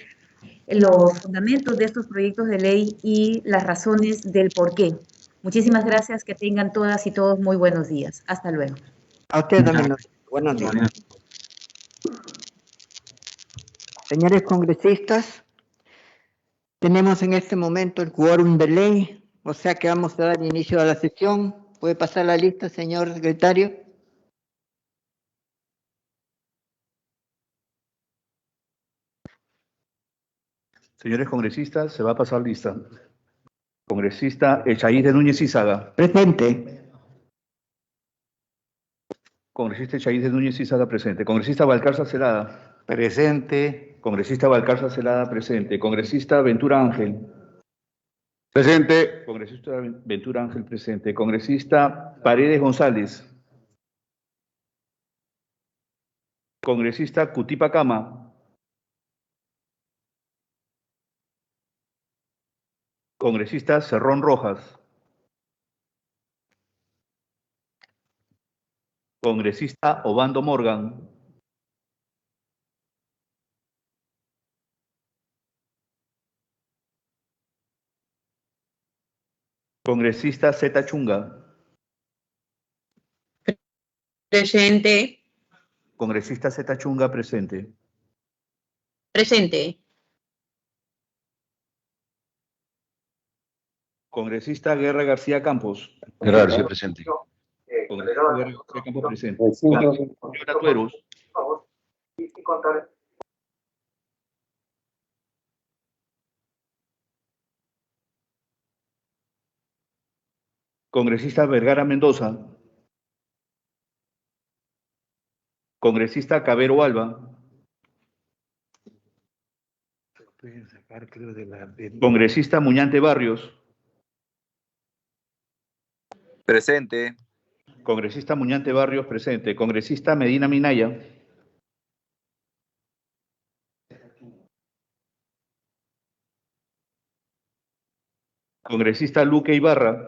los fundamentos de estos proyectos de ley y las razones del por qué. Muchísimas gracias, que tengan todas y todos muy buenos días. Hasta luego. A usted también. Buenos días. Señores congresistas, tenemos en este momento el quórum de ley. O sea que vamos a dar inicio a la sesión. ¿Puede pasar la lista, señor secretario? Señores congresistas, se va a pasar lista. Congresista Echaíz de Núñez Izaga. Presente. Congresista Echaíz de Núñez Izaga, presente. Congresista Valcarza Celada. Presente. Congresista Valcarza Celada, presente. Congresista Ventura Ángel. Presente. Congresista Ventura Ángel, presente. Congresista Paredes González. Congresista Cutipa Cama. Congresista Cerrón Rojas. Congresista Obando Morgan. Congresista Zeta Chunga. Presente. Congresista Zeta Chunga, presente. Presente. Congresista Guerra García Campos. Guerra García, presente. Congresista Guerra García Campos, presente. Congresista Tueros. Congresista Vergara Mendoza. Congresista Cabero Alba. Congresista Muñante Barrios. Presente. Congresista Muñante Barrios, presente. Congresista Medina Minaya. Congresista Luque Ibarra.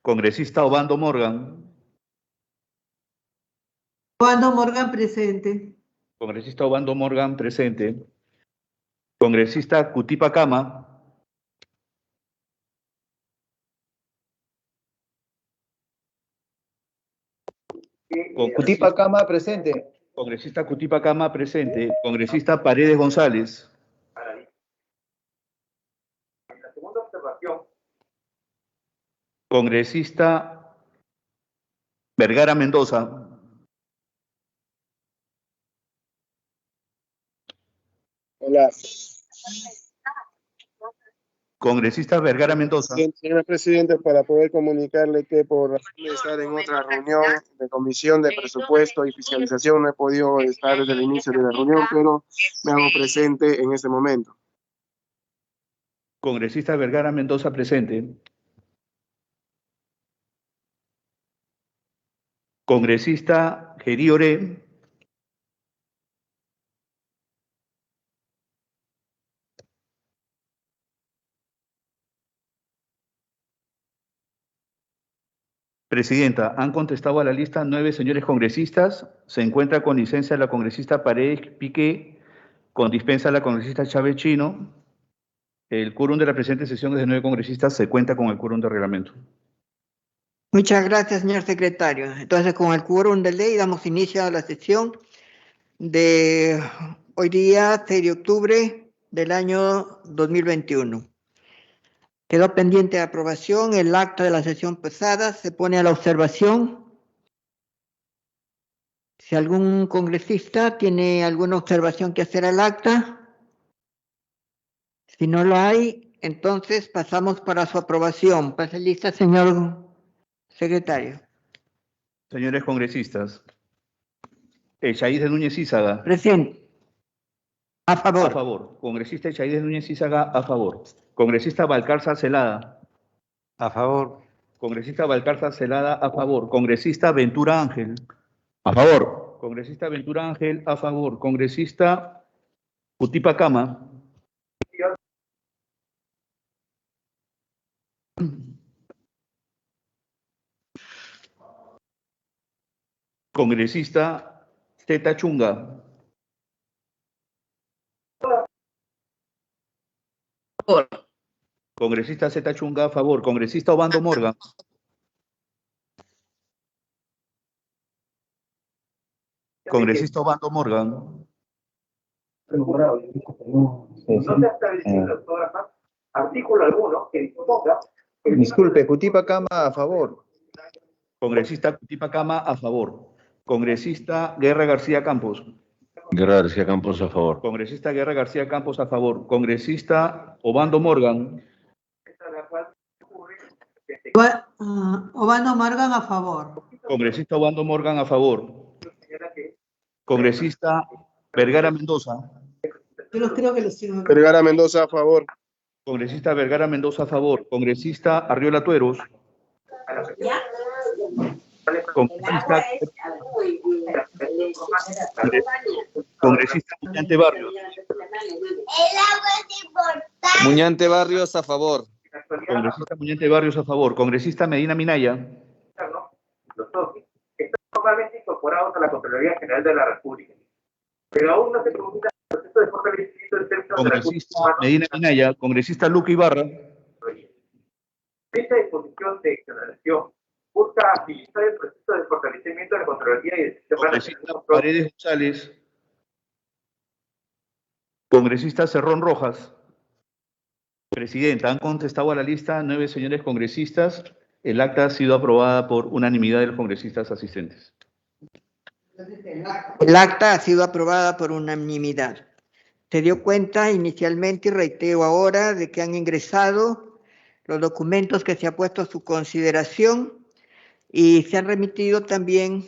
Congresista Obando Morgan. Obando Morgan, presente. Congresista Obando Morgan, presente. Congresista Cutipa Cama. Cutipa Cama, presente. Congresista Cutipa Cama, presente. Congresista Paredes González. La segunda observación, Congresista Vergara Mendoza. Hola. Congresista Vergara Mendoza. Señor presidente, para poder comunicarle que por razón de estar en otra reunión de comisión de presupuesto y fiscalización no he podido estar desde el inicio de la reunión, pero me hago presente en este momento. Congresista Vergara Mendoza, presente. Congresista Geri Oré. Presidenta, han contestado a la lista 9 señores congresistas. Se encuentra con licencia la congresista Paredes Piqué, con dispensa la congresista Chávez Chino. El quórum de la presente sesión es de 9 congresistas. Se cuenta con el quórum de reglamento. Muchas gracias, señor secretario. Entonces, con el quórum de ley, damos inicio a la sesión de hoy día, 6 de octubre del año 2021. Quedó pendiente de aprobación el acta de la sesión pasada. Se pone a la observación. Si algún congresista tiene alguna observación que hacer al acta. Si no lo hay, entonces pasamos para su aprobación. Pase lista, señor secretario. Señores congresistas. Echaíz de Núñez Ízaga. Presente. A favor. A favor. Congresista Echaíz de Núñez Ízaga, a favor. Congresista Valcarza Celada. A favor. Congresista Valcarza Celada, a favor. Congresista Ventura Ángel. A favor. Congresista Ventura Ángel, a favor. Congresista Cutipa Cama. Congresista Teta Chunga. Por. Congresista Zeta Chunga, a favor. Congresista Obando Morgan. Congresista Obando Morgan. no se ha establecido, doctora Paz, artículo alguno que disponga. Disculpe, Cutipa Cama, a favor. Congresista Cutipa Cama, a favor. Congresista Guerra García Campos. Guerra García Campos, a favor. Congresista Guerra García Campos, a favor. Congresista Obando Morgan. Obando Morgan, a favor. Congresista Obando Morgan, a favor. Congresista Vergara Mendoza. Yo creo que los tengo. Vergara Mendoza, a favor. Congresista Vergara Mendoza, a favor. Congresista Arriola Tueros. Congresista Muñante Barrios. Muñante Barrios, a favor. Congresista Muñante Barrios, a favor. Congresista Medina Minaya. Los socios están formalmente incorporados a la Contraloría General de la República, pero aún no se produce el proceso de fortalecimiento del término de la Congresista Medina Minaya. Congresista Luca Ibarra. Esta disposición de exoneración busca agilizar el proceso de fortalecimiento de la Contraloría y del Sistema Congresista Nacional de Control. Paredes González. Congresista Cerrón Rojas. Presidenta, han contestado a la lista 9 señores congresistas. El acta ha sido aprobada por unanimidad de los congresistas asistentes. El acta ha sido aprobada por unanimidad. Se dio cuenta inicialmente y reitero ahora de que han ingresado los documentos que se ha puesto a su consideración y se han remitido también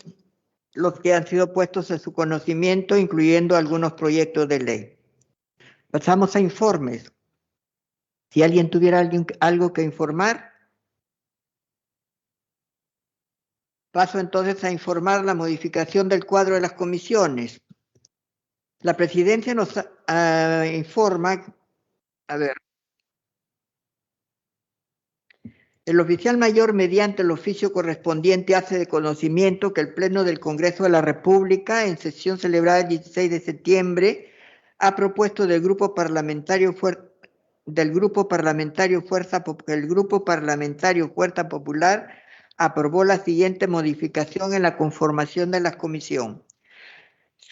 los que han sido puestos a su conocimiento, incluyendo algunos proyectos de ley. Pasamos a informes. Si alguien tuviera algo que informar, paso entonces a informar la modificación del cuadro de las comisiones. La presidencia nos informa, el oficial mayor mediante el oficio correspondiente hace de conocimiento que el Pleno del Congreso de la República en sesión celebrada el 16 de septiembre ha propuesto del Grupo Parlamentario Fuerza Popular aprobó la siguiente modificación en la conformación de la comisión.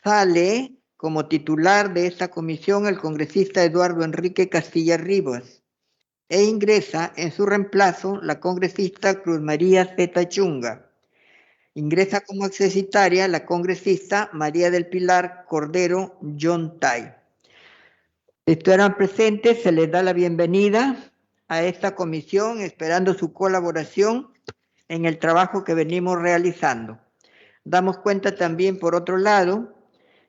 Sale como titular de esta comisión el congresista Eduardo Enrique Castilla Rivas e ingresa en su reemplazo la congresista Cruz María Zeta Chunga. Ingresa como accesitaria la congresista María del Pilar Cordero Yontay. Si estuvieran presentes, se les da la bienvenida a esta comisión, esperando su colaboración en el trabajo que venimos realizando. Damos cuenta también, por otro lado,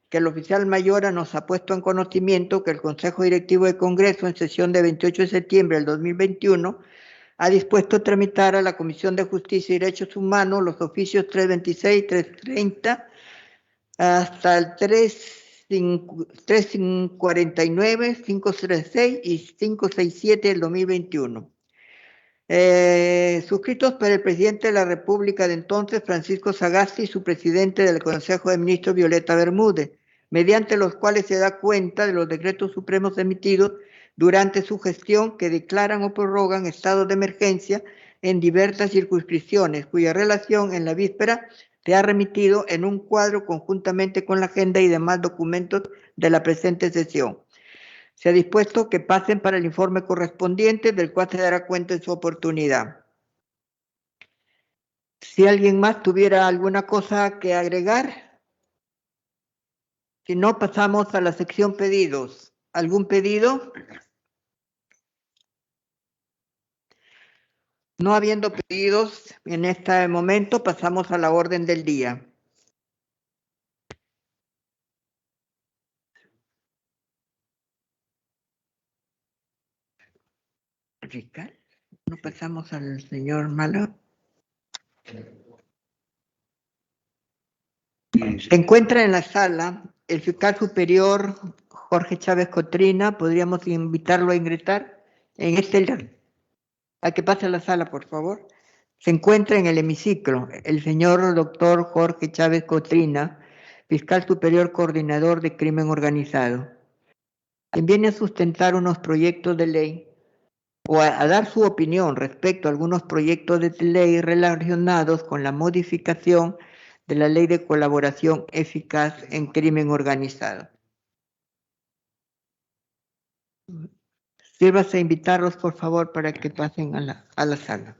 que el oficial Mayora nos ha puesto en conocimiento que el Consejo Directivo de Congreso, en sesión de 28 de septiembre del 2021, ha dispuesto tramitar a la Comisión de Justicia y Derechos Humanos los oficios 326, 330, hasta el 349, 536 y 567 del 2021. Suscritos por el presidente de la República de entonces, Francisco Sagasti, y su presidente del Consejo de Ministros, Violeta Bermúdez, mediante los cuales se da cuenta de los decretos supremos emitidos durante su gestión que declaran o prorrogan estados de emergencia en diversas circunscripciones, cuya relación en la víspera se ha remitido en un cuadro conjuntamente con la agenda y demás documentos de la presente sesión. Se ha dispuesto que pasen para el informe correspondiente, del cual se dará cuenta en su oportunidad. Si alguien más tuviera alguna cosa que agregar, si no, pasamos a la sección pedidos. ¿Algún pedido? No habiendo pedidos en este momento, pasamos a la orden del día. Ricardo, ¿no pasamos al señor Mala? Se encuentra en la sala el fiscal superior Jorge Chávez Cotrina. Podríamos invitarlo a ingresar en a que pase a la sala, por favor. Se encuentra en el hemiciclo el señor doctor Jorge Chávez Cotrina, fiscal superior coordinador de crimen organizado, quien viene a sustentar unos proyectos de ley o a dar su opinión respecto a algunos proyectos de ley relacionados con la modificación de la Ley de Colaboración Eficaz en Crimen Organizado. Sírvase a invitarlos, por favor, para que pasen a la sala.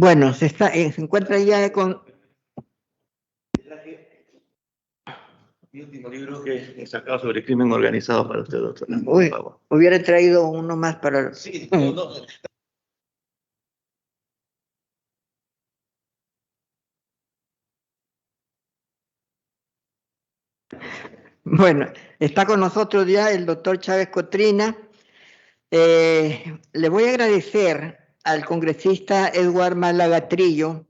Bueno, se encuentra ya con Mi último libro que he sacado sobre crimen organizado para usted, doctor. Uy, hubiera traído uno más para... Sí, no. Bueno, está con nosotros ya el doctor Chávez Cotrina. Le voy a agradecer al congresista Edward Málaga Trillo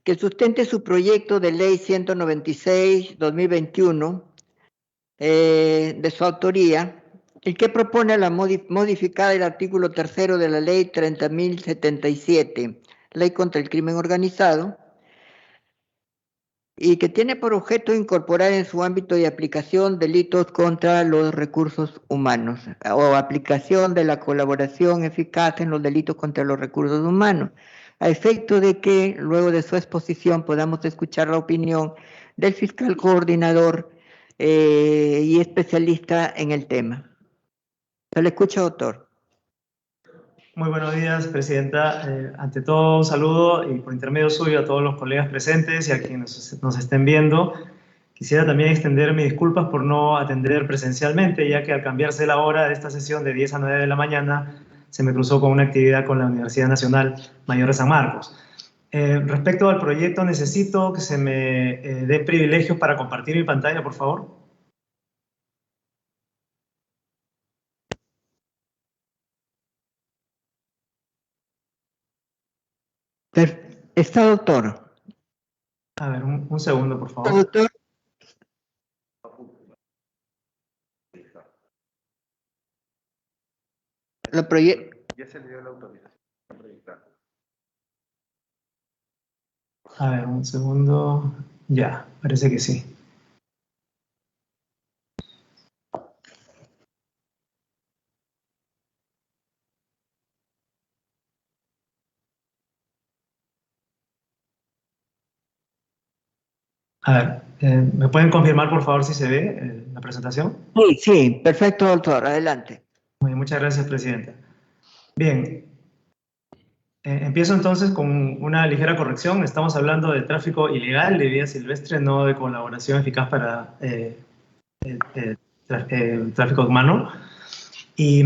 que sustente su proyecto de ley 196-2021 de su autoría y que propone modificar el artículo 3 de la ley 30.077, ley contra el crimen organizado, y que tiene por objeto incorporar en su ámbito de aplicación delitos contra los recursos humanos o aplicación de la colaboración eficaz en los delitos contra los recursos humanos, a efecto de que luego de su exposición podamos escuchar la opinión del fiscal coordinador y especialista en el tema. Se le escucha, doctor. Muy buenos días, Presidenta. Ante todo, un saludo y por intermedio suyo a todos los colegas presentes y a quienes nos estén viendo. Quisiera también extender mis disculpas por no atender presencialmente, ya que al cambiarse la hora de esta sesión de 10 a 9 de la mañana, se me cruzó con una actividad con la Universidad Nacional Mayor de San Marcos. Respecto al proyecto, necesito que se me dé privilegios para compartir mi pantalla, por favor. Está, doctor. A ver, un segundo, por favor. Doctor. Ya se le dio la autorización a proyectar. A ver, un segundo. Ya, parece que sí. A ver, ¿me pueden confirmar, por favor, si se ve la presentación? Sí, sí, perfecto, doctor. Adelante. Muy bien, muchas gracias, Presidenta. Bien, empiezo entonces con una ligera corrección. Estamos hablando de tráfico ilegal de vida silvestre, no de colaboración eficaz para tráfico humano. Y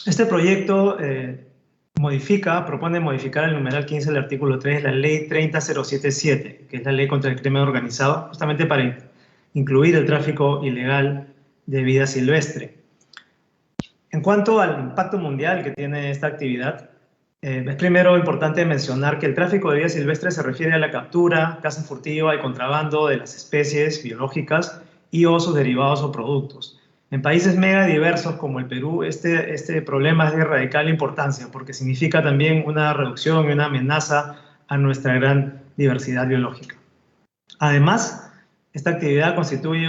este proyecto propone modificar el numeral 15 del artículo 3 de la ley 30077, que es la ley contra el crimen organizado, justamente para incluir el tráfico ilegal de vida silvestre. En cuanto al impacto mundial que tiene esta actividad, es primero importante mencionar que el tráfico de vida silvestre se refiere a la captura, caza furtiva y contrabando de las especies biológicas y o sus derivados o productos. En países mega diversos como el Perú, este problema es de radical importancia porque significa también una reducción y una amenaza a nuestra gran diversidad biológica. Además, esta actividad constituye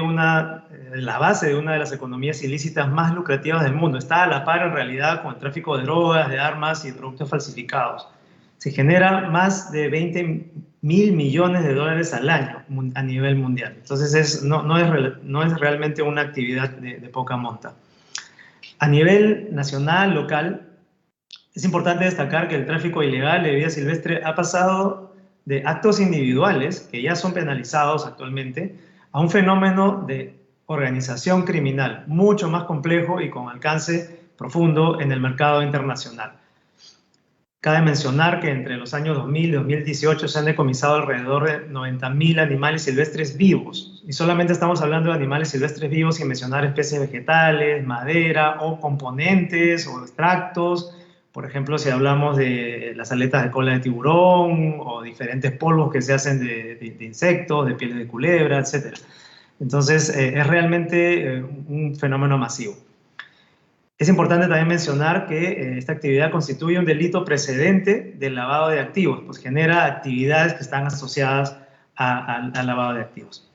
la base de una de las economías ilícitas más lucrativas del mundo. Está a la par en realidad con el tráfico de drogas, de armas y de productos falsificados. Se genera más de 20.000 millones de dólares al año a nivel mundial. Entonces no es realmente una actividad de poca monta. A nivel nacional, local, es importante destacar que el tráfico ilegal de vida silvestre ha pasado de actos individuales, que ya son penalizados actualmente, a un fenómeno de organización criminal mucho más complejo y con alcance profundo en el mercado internacional. Cabe mencionar que entre los años 2000 y 2018 se han decomisado alrededor de 90.000 animales silvestres vivos. Y solamente estamos hablando de animales silvestres vivos sin mencionar especies vegetales, madera o componentes o extractos. Por ejemplo, si hablamos de las aletas de cola de tiburón o diferentes polvos que se hacen de insectos, de pieles de culebra, etc. Entonces, es realmente un fenómeno masivo. Es importante también mencionar que esta actividad constituye un delito precedente del lavado de activos, pues genera actividades que están asociadas al lavado de activos.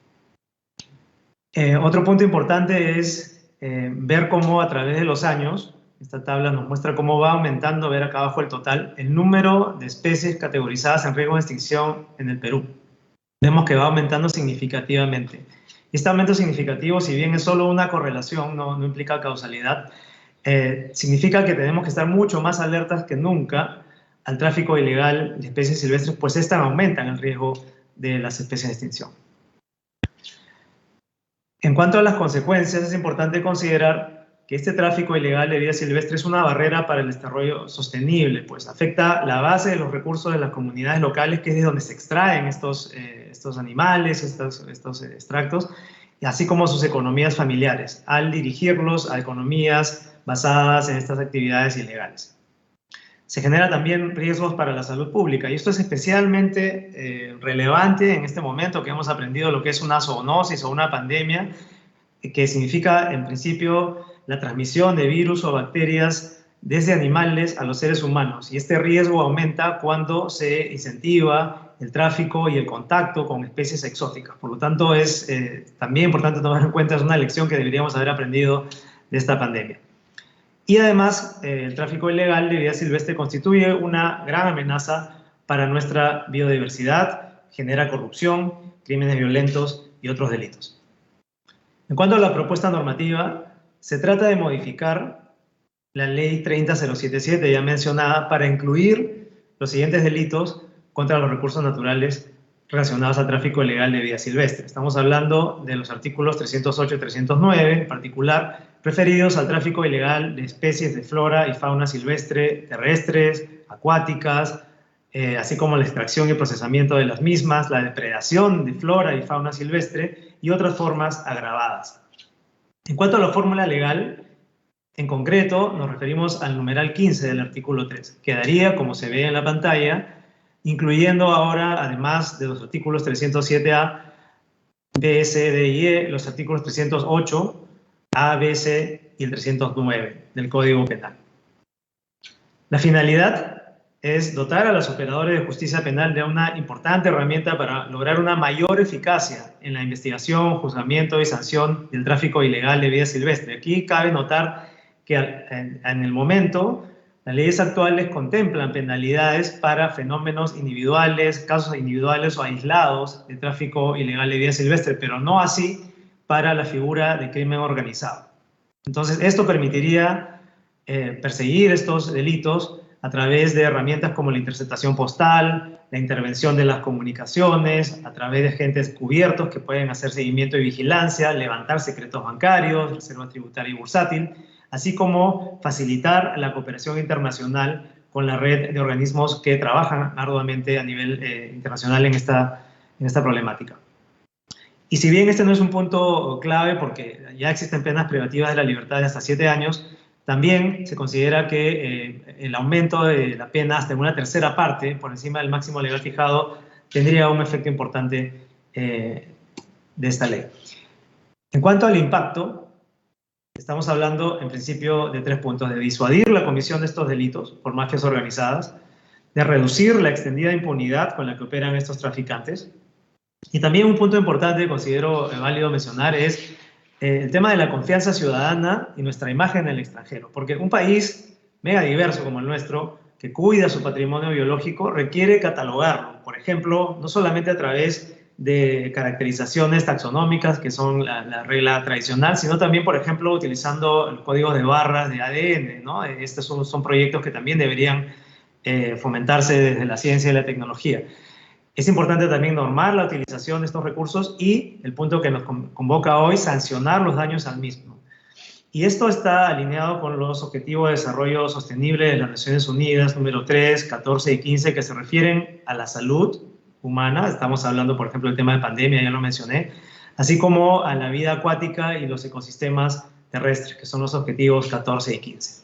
Otro punto importante es ver cómo a través de los años, esta tabla nos muestra cómo va aumentando, ver acá abajo el total, el número de especies categorizadas en riesgo de extinción en el Perú. Vemos que va aumentando significativamente. Este aumento significativo, si bien es solo una correlación, no implica causalidad, significa que tenemos que estar mucho más alertas que nunca al tráfico ilegal de especies silvestres, pues estas aumentan el riesgo de las especies de extinción. En cuanto a las consecuencias, es importante considerar que este tráfico ilegal de vida silvestre es una barrera para el desarrollo sostenible, pues afecta la base de los recursos de las comunidades locales, que es de donde se extraen estos animales, estos extractos, así como sus economías familiares, al dirigirlos a economías basadas en estas actividades ilegales. Se generan también riesgos para la salud pública, y esto es especialmente relevante en este momento que hemos aprendido lo que es una zoonosis o una pandemia, que significa en principio la transmisión de virus o bacterias desde animales a los seres humanos, y este riesgo aumenta cuando se incentiva el tráfico y el contacto con especies exóticas. Por lo tanto, es también importante tomar en cuenta, es una lección que deberíamos haber aprendido de esta pandemia. Y además, el tráfico ilegal de vida silvestre constituye una gran amenaza para nuestra biodiversidad, genera corrupción, crímenes violentos y otros delitos. En cuanto a la propuesta normativa, se trata de modificar la Ley 30077 ya mencionada para incluir los siguientes delitos contra los recursos naturales relacionados al tráfico ilegal de vida silvestre. Estamos hablando de los artículos 308 y 309, en particular, referidos al tráfico ilegal de especies de flora y fauna silvestre, terrestres, acuáticas, así como la extracción y procesamiento de las mismas, la depredación de flora y fauna silvestre y otras formas agravadas. En cuanto a la fórmula legal, en concreto nos referimos al numeral 15 del artículo 3, que daría, como se ve en la pantalla, incluyendo ahora, además de los artículos 307A, B, C, D y E, los artículos 308, A, B, C y el 309 del Código Penal. La finalidad es dotar a los operadores de justicia penal de una importante herramienta para lograr una mayor eficacia en la investigación, juzgamiento y sanción del tráfico ilegal de vida silvestre. Aquí cabe notar que en el momento las leyes actuales contemplan penalidades para fenómenos individuales, casos individuales o aislados de tráfico ilegal de vida silvestre, pero no así para la figura de crimen organizado. Entonces, esto permitiría perseguir estos delitos a través de herramientas como la interceptación postal, la intervención de las comunicaciones, a través de agentes cubiertos que pueden hacer seguimiento y vigilancia, levantar secretos bancarios, reserva tributaria y bursátil, así como facilitar la cooperación internacional con la red de organismos que trabajan arduamente a nivel internacional en esta problemática. Y si bien este no es un punto clave porque ya existen penas privativas de la libertad de hasta 7 años, también se considera que el aumento de la pena hasta en una tercera parte, por encima del máximo legal fijado, tendría un efecto importante de esta ley. En cuanto al impacto, estamos hablando en principio de 3 puntos: de disuadir la comisión de estos delitos por mafias organizadas, de reducir la extendida impunidad con la que operan estos traficantes, y también un punto importante que considero válido mencionar es el tema de la confianza ciudadana y nuestra imagen en el extranjero, porque un país mega diverso como el nuestro, que cuida su patrimonio biológico, requiere catalogarlo, por ejemplo, no solamente a través de caracterizaciones taxonómicas, que son la regla tradicional, sino también, por ejemplo, utilizando los códigos de barras de ADN, ¿no? Estos son proyectos que también deberían fomentarse desde la ciencia y la tecnología. Es importante también normar la utilización de estos recursos y, el punto que nos convoca hoy, sancionar los daños al mismo. Y esto está alineado con los Objetivos de Desarrollo Sostenible de las Naciones Unidas, número 3, 14 y 15, que se refieren a la salud humana. Estamos hablando, por ejemplo, del tema de pandemia, ya lo mencioné, así como a la vida acuática y los ecosistemas terrestres, que son los objetivos 14 y 15.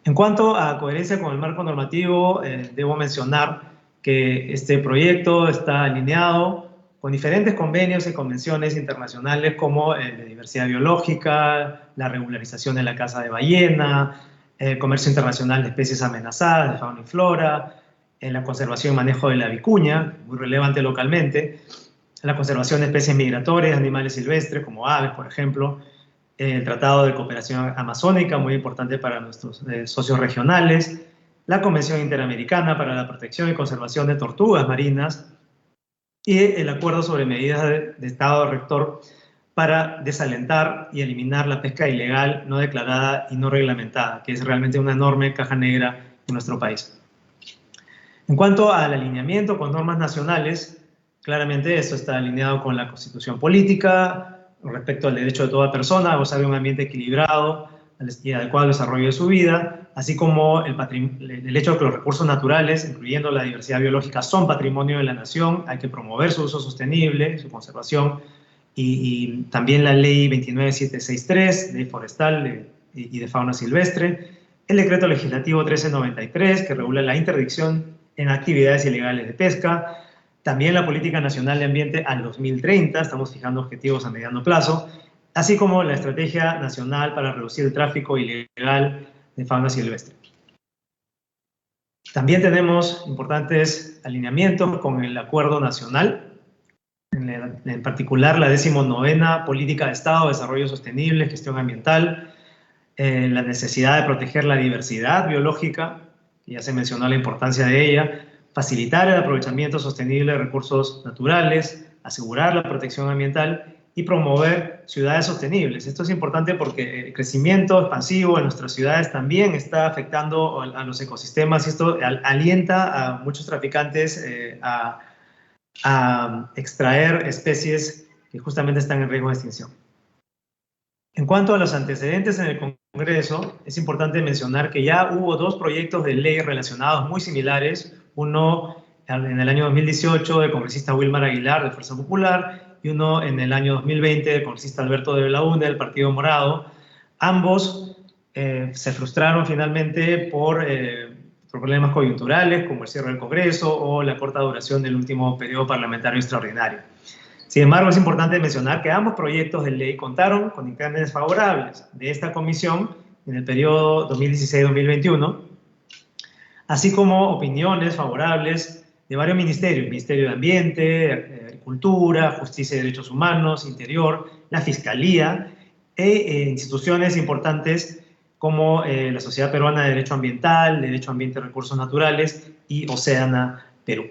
En cuanto a coherencia con el marco normativo, debo mencionar que este proyecto está alineado con diferentes convenios y convenciones internacionales como el de diversidad biológica, la regularización de la caza de ballena, el comercio internacional de especies amenazadas, de fauna y flora, la conservación y manejo de la vicuña, muy relevante localmente, la conservación de especies migratorias, animales silvestres como aves, por ejemplo, el Tratado de Cooperación Amazónica, muy importante para nuestros socios regionales, la Convención Interamericana para la Protección y Conservación de Tortugas Marinas y el Acuerdo sobre Medidas de Estado Rector para desalentar y eliminar la pesca ilegal, no declarada y no reglamentada, que es realmente una enorme caja negra en nuestro país. En cuanto al alineamiento con normas nacionales, claramente eso está alineado con la Constitución Política, respecto al derecho de toda persona a gozar de un ambiente equilibrado y adecuado al desarrollo de su vida, así como el hecho de que los recursos naturales, incluyendo la diversidad biológica, son patrimonio de la nación. Hay que promover su uso sostenible, su conservación, y también la ley 29763, ley forestal y de fauna silvestre, el decreto legislativo 1393, que regula la interdicción en actividades ilegales de pesca, también la Política Nacional de Ambiente al 2030, estamos fijando objetivos a mediano plazo, así como la Estrategia Nacional para reducir el tráfico ilegal de fauna silvestre. También tenemos importantes alineamientos con el Acuerdo Nacional, en particular la 19ª Política de Estado, Desarrollo Sostenible, Gestión Ambiental, la necesidad de proteger la diversidad biológica, ya se mencionó la importancia de ella, facilitar el aprovechamiento sostenible de recursos naturales, asegurar la protección ambiental y promover ciudades sostenibles. Esto es importante porque el crecimiento expansivo en nuestras ciudades también está afectando a los ecosistemas, y esto alienta a muchos traficantes a extraer especies que justamente están en riesgo de extinción. En cuanto a los antecedentes en el Congreso, es importante mencionar que ya hubo 2 proyectos de ley relacionados muy similares, uno en el año 2018 del congresista Wilmar Aguilar de Fuerza Popular y uno en el año 2020 del congresista Alberto de Belaúnde del Partido Morado. Ambos se frustraron finalmente por problemas coyunturales como el cierre del Congreso o la corta duración del último periodo parlamentario extraordinario. Sin embargo, es importante mencionar que ambos proyectos de ley contaron con dictámenes favorables de esta comisión en el periodo 2016-2021, así como opiniones favorables de varios ministerios: Ministerio de Ambiente, Agricultura, Justicia y Derechos Humanos, Interior, la Fiscalía e instituciones importantes como la Sociedad Peruana de Derecho Ambiental, Derecho Ambiente y Recursos Naturales y Oceana Perú.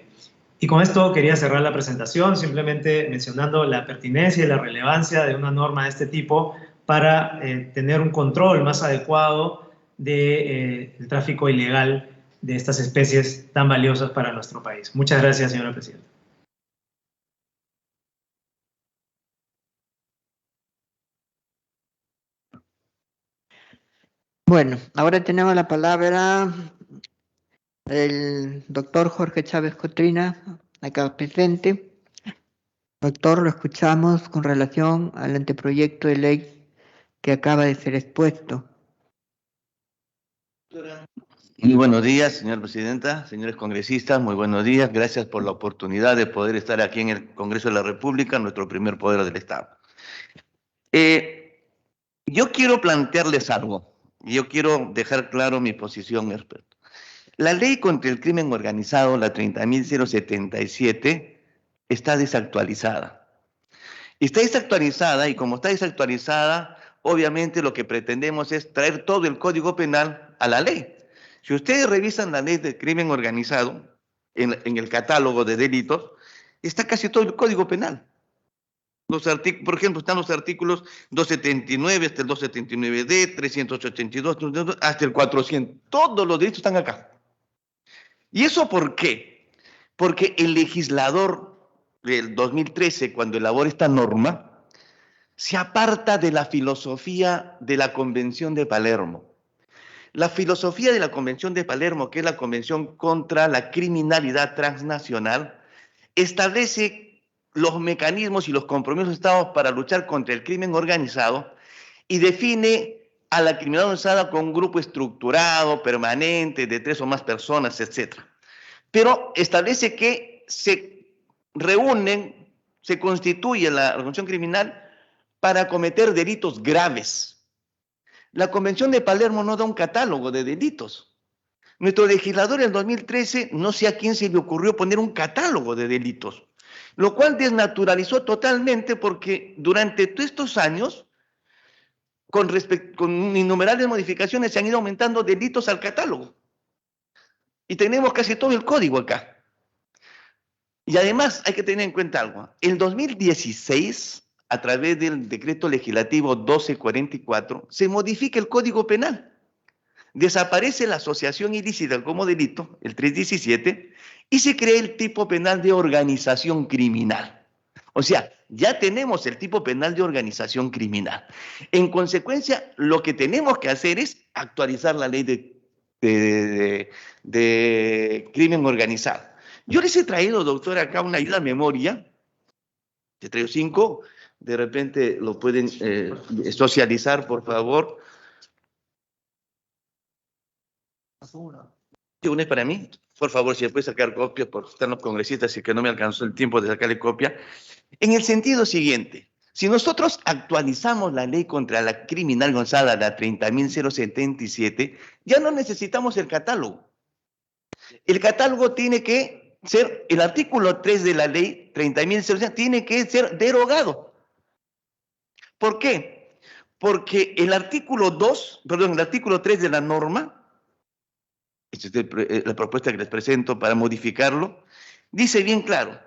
Y con esto quería cerrar la presentación, simplemente mencionando la pertinencia y la relevancia de una norma de este tipo para tener un control más adecuado del tráfico ilegal de estas especies tan valiosas para nuestro país. Muchas gracias, señora presidenta. Bueno, ahora tenemos la palabra el doctor Jorge Chávez Cotrina, acá presente. Doctor, lo escuchamos con relación al anteproyecto de ley que acaba de ser expuesto. Muy buenos días, señora presidenta, señores congresistas, muy buenos días. Gracias por la oportunidad de poder estar aquí en el Congreso de la República, nuestro primer poder del Estado. Yo quiero plantearles algo. Yo quiero dejar claro mi posición, experto. La ley contra el crimen organizado, la 30.077, está desactualizada. Está desactualizada y como está desactualizada, obviamente lo que pretendemos es traer todo el Código Penal a la ley. Si ustedes revisan la ley de crimen organizado, en el catálogo de delitos, está casi todo el Código Penal. Por ejemplo, están los artículos 279 hasta el 279D, 382, hasta el 400. Todos los delitos están acá. ¿Y eso por qué? Porque el legislador del 2013, cuando elabora esta norma, se aparta de la filosofía de la Convención de Palermo. La filosofía de la Convención de Palermo, que es la Convención contra la Criminalidad Transnacional, establece los mecanismos y los compromisos de Estados para luchar contra el crimen organizado y define a la criminalidad organizada con un grupo estructurado, permanente, de 3 o más personas, etc. Pero establece que se reúnen, se constituye la organización criminal para cometer delitos graves. La Convención de Palermo no da un catálogo de delitos. Nuestro legislador en 2013, no sé a quién se le ocurrió poner un catálogo de delitos, lo cual desnaturalizó totalmente porque durante todos estos años, con innumerables modificaciones, se han ido aumentando delitos al catálogo. Y tenemos casi todo el código acá. Y además hay que tener en cuenta algo. En 2016, a través del decreto legislativo 1244, se modifica el Código Penal. Desaparece la asociación ilícita como delito, el 317, y se crea el tipo penal de organización criminal. O sea, ya tenemos el tipo penal de organización criminal. En consecuencia, lo que tenemos que hacer es actualizar la ley de crimen organizado. Yo les he traído, doctor, acá una ayuda a memoria. Te traigo 5. De repente lo pueden socializar, por favor. Una es para mí. Por favor, si me puede sacar copia, porque están los congresistas y que no me alcanzó el tiempo de sacarle copia. En el sentido siguiente, si nosotros actualizamos la ley contra la criminal organizada, la 30.077, ya no necesitamos el catálogo. El catálogo tiene que ser, el artículo 3 de la ley 30.077 tiene que ser derogado. ¿Por qué? Porque el artículo 3 de la norma, esta es la propuesta que les presento para modificarlo, dice bien claro: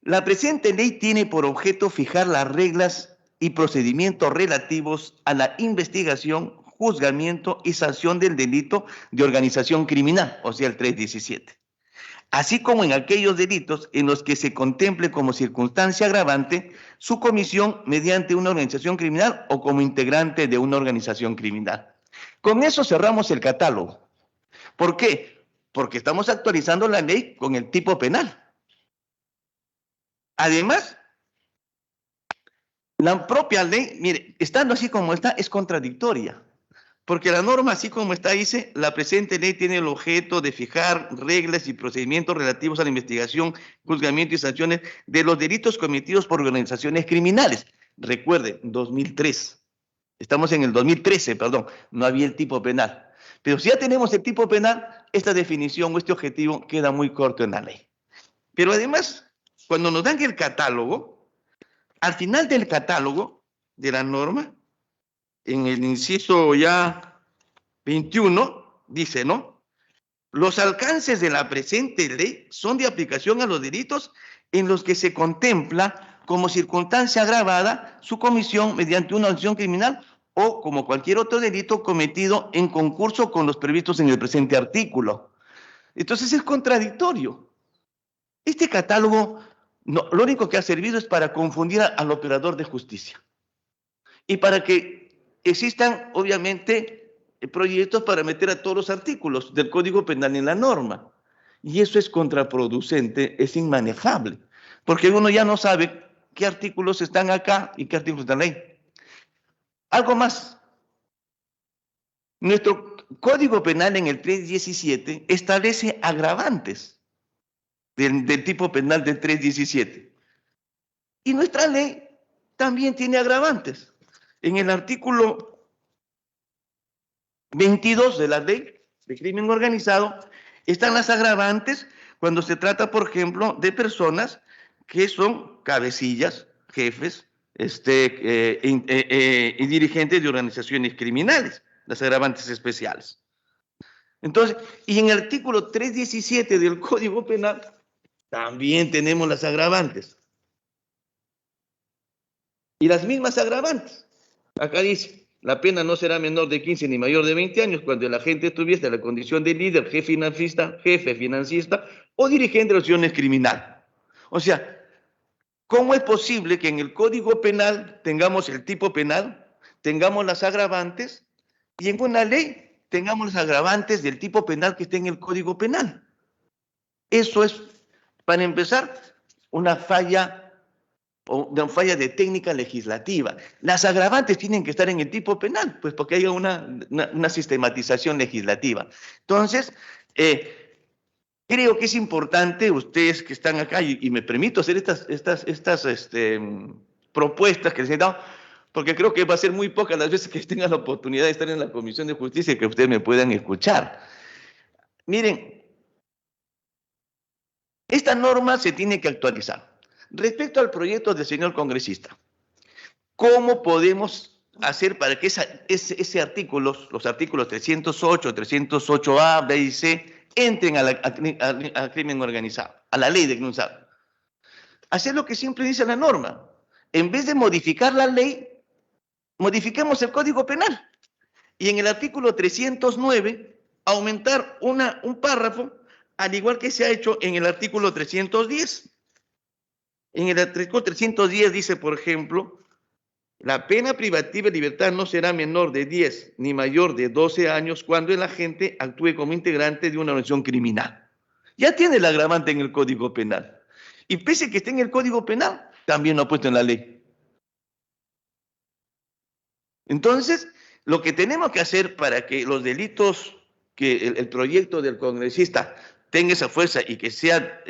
la presente ley tiene por objeto fijar las reglas y procedimientos relativos a la investigación, juzgamiento y sanción del delito de organización criminal, o sea, el 317, así como en aquellos delitos en los que se contemple como circunstancia agravante su comisión mediante una organización criminal o como integrante de una organización criminal. Con eso cerramos el catálogo. ¿Por qué? Porque estamos actualizando la ley con el tipo penal. Además, la propia ley, mire, estando así como está, es contradictoria. Porque la norma, así como está, dice: la presente ley tiene el objeto de fijar reglas y procedimientos relativos a la investigación, juzgamiento y sanciones de los delitos cometidos por organizaciones criminales. Recuerden, 2003. Estamos en el 2013, perdón, no había el tipo penal. Pero si ya tenemos el tipo penal, esta definición o este objetivo queda muy corto en la ley. Pero además, cuando nos dan el catálogo, al final del catálogo de la norma, en el inciso ya 21, dice, ¿no? Los alcances de la presente ley son de aplicación a los delitos en los que se contempla como circunstancia agravada su comisión mediante una acción criminal o como cualquier otro delito cometido en concurso con los previstos en el presente artículo. Entonces es contradictorio. Este catálogo, no, lo único que ha servido es para confundir al operador de justicia y para que existan, obviamente, proyectos para meter a todos los artículos del Código Penal en la norma. Y eso es contraproducente, es inmanejable, porque uno ya no sabe qué artículos están acá y qué artículos están ahí. Algo más. Nuestro Código Penal en el 317 establece agravantes del tipo penal del 317. Y nuestra ley también tiene agravantes. En el artículo 22 de la ley de crimen organizado están las agravantes cuando se trata, por ejemplo, de personas que son cabecillas, jefes, y dirigentes de organizaciones criminales, las agravantes especiales. Entonces, y en el artículo 317 del Código Penal también tenemos las agravantes. Y las mismas agravantes. Acá dice: la pena no será menor de 15 ni mayor de 20 años cuando el agente tuviese la condición de líder, jefe financista o dirigente de organizaciones criminales. O sea, ¿cómo es posible que en el Código Penal tengamos el tipo penal, tengamos las agravantes, y en una ley tengamos las agravantes del tipo penal que está en el Código Penal? Eso es, para empezar, una falla de técnica legislativa. Las agravantes tienen que estar en el tipo penal, pues porque hay una sistematización legislativa. Entonces, creo que es importante, ustedes que están acá, y me permito hacer estas propuestas que les he dado, porque creo que va a ser muy pocas las veces que tengan la oportunidad de estar en la Comisión de Justicia y que ustedes me puedan escuchar. Miren, esta norma se tiene que actualizar. Respecto al proyecto del señor congresista, ¿cómo podemos hacer para que ese artículo, los artículos 308, 308A, B y C, entren al crimen organizado, a la ley de crimen organizado? Hacer lo que siempre dice la norma. En vez de modificar la ley, modifiquemos el Código Penal. Y en el artículo 309, aumentar un párrafo, al igual que se ha hecho en el artículo 310. En el artículo 310 dice, por ejemplo, la pena privativa de libertad no será menor de 10 ni mayor de 12 años cuando el agente actúe como integrante de una organización criminal. Ya tiene el agravante en el Código Penal. Y pese a que esté en el Código Penal, también lo ha puesto en la ley. Entonces, lo que tenemos que hacer para que los delitos, que el proyecto del congresista tenga esa fuerza y que sea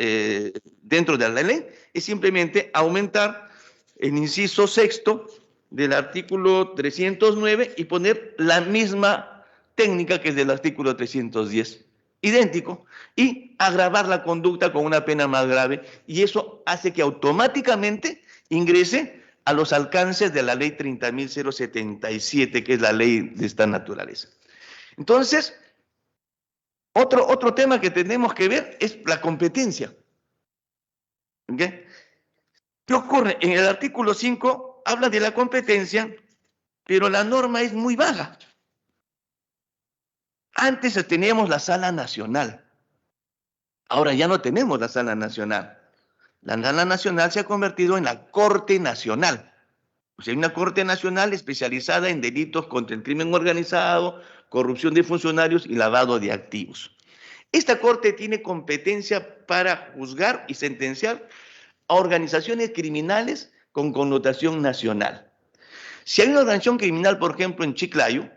dentro de la ley, es simplemente aumentar el inciso sexto del artículo 309 y poner la misma técnica que es del artículo 310, idéntico, y agravar la conducta con una pena más grave, y eso hace que automáticamente ingrese a los alcances de la ley 30.077, que es la ley de esta naturaleza. Entonces, otro tema que tenemos que ver es la competencia. ¿Okay? ¿Qué ocurre? En el artículo 5 habla de la competencia, pero la norma es muy vaga. Antes teníamos la Sala Nacional, ahora ya no tenemos la Sala Nacional. La Sala Nacional se ha convertido en la Corte Nacional. O sea, hay una Corte Nacional especializada en delitos contra el crimen organizado, corrupción de funcionarios y lavado de activos. Esta Corte tiene competencia para juzgar y sentenciar a organizaciones criminales con connotación nacional. Si hay una organización criminal, por ejemplo, en Chiclayo,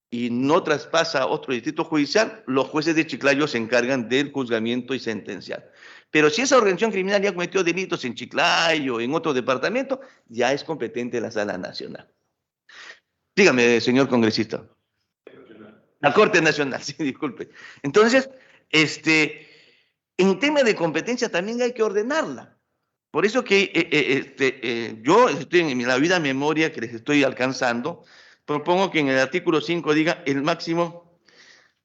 y no traspasa a otro distrito judicial, los jueces de Chiclayo se encargan del juzgamiento y sentenciar. Pero si esa organización criminal ya cometió delitos en Chiclayo, en otro departamento, ya es competente la Sala Nacional. Dígame, señor congresista. La Corte Nacional, sí, disculpe. Entonces, en tema de competencia también hay que ordenarla. Por eso que yo estoy en la vida memoria que les estoy alcanzando, propongo que en el artículo 5 diga el máximo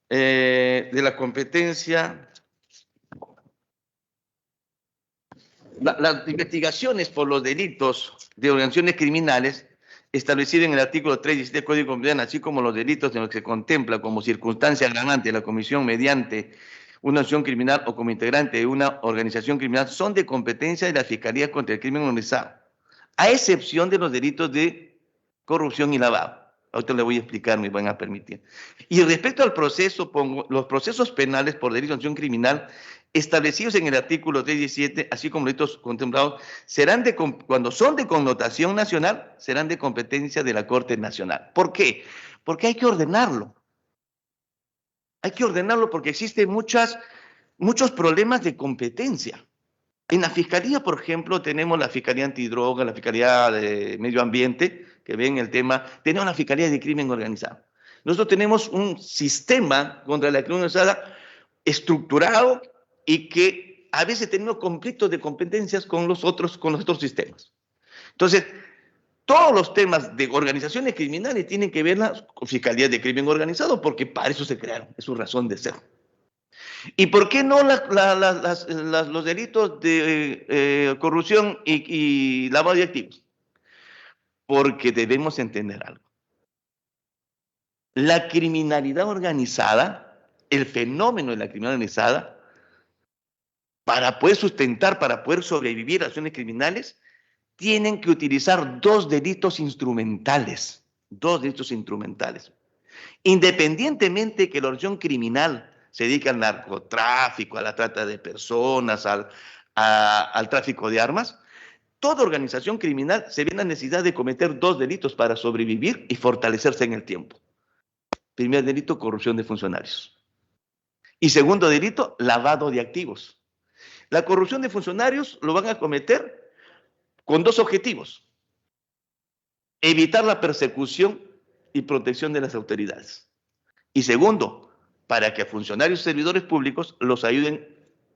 de la competencia. Las investigaciones por los delitos de organizaciones criminales establecidos en el artículo 3 del Código Penal, así como los delitos en los que se contempla como circunstancia agravante de la comisión mediante una acción criminal o como integrante de una organización criminal, son de competencia de la Fiscalía contra el Crimen Organizado, a excepción de los delitos de corrupción y lavado. Ahorita le voy a explicar, me van a permitir. Y respecto al proceso, pongo los procesos penales por delito de acción criminal establecidos en el artículo 317, así como los delitos contemplados, serán cuando son de connotación nacional, serán de competencia de la Corte Nacional. ¿Por qué? Porque hay que ordenarlo. Hay que ordenarlo porque existen muchos problemas de competencia. En la Fiscalía, por ejemplo, tenemos la Fiscalía Antidroga, la Fiscalía de Medio Ambiente, que ven el tema, tenemos la Fiscalía de Crimen Organizado. Nosotros tenemos un sistema contra la crimen organizada estructurado y que a veces tenemos conflictos de competencias con los otros sistemas. Entonces, todos los temas de organizaciones criminales tienen que verlas con Fiscalías de Crimen Organizado porque para eso se crearon, es su razón de ser. ¿Y por qué no los delitos de corrupción y lavado de activos? Porque debemos entender algo. La criminalidad organizada, el fenómeno de la criminalidad organizada, para poder sustentar, para poder sobrevivir a acciones criminales, tienen que utilizar dos delitos instrumentales. Independientemente que la organización criminal se dedique al narcotráfico, a la trata de personas, al tráfico de armas, toda organización criminal se ve en la necesidad de cometer dos delitos para sobrevivir y fortalecerse en el tiempo. Primer delito, corrupción de funcionarios. Y segundo delito, lavado de activos. La corrupción de funcionarios lo van a cometer con dos objetivos: evitar la persecución y protección de las autoridades. Y segundo, para que a funcionarios y servidores públicos los ayuden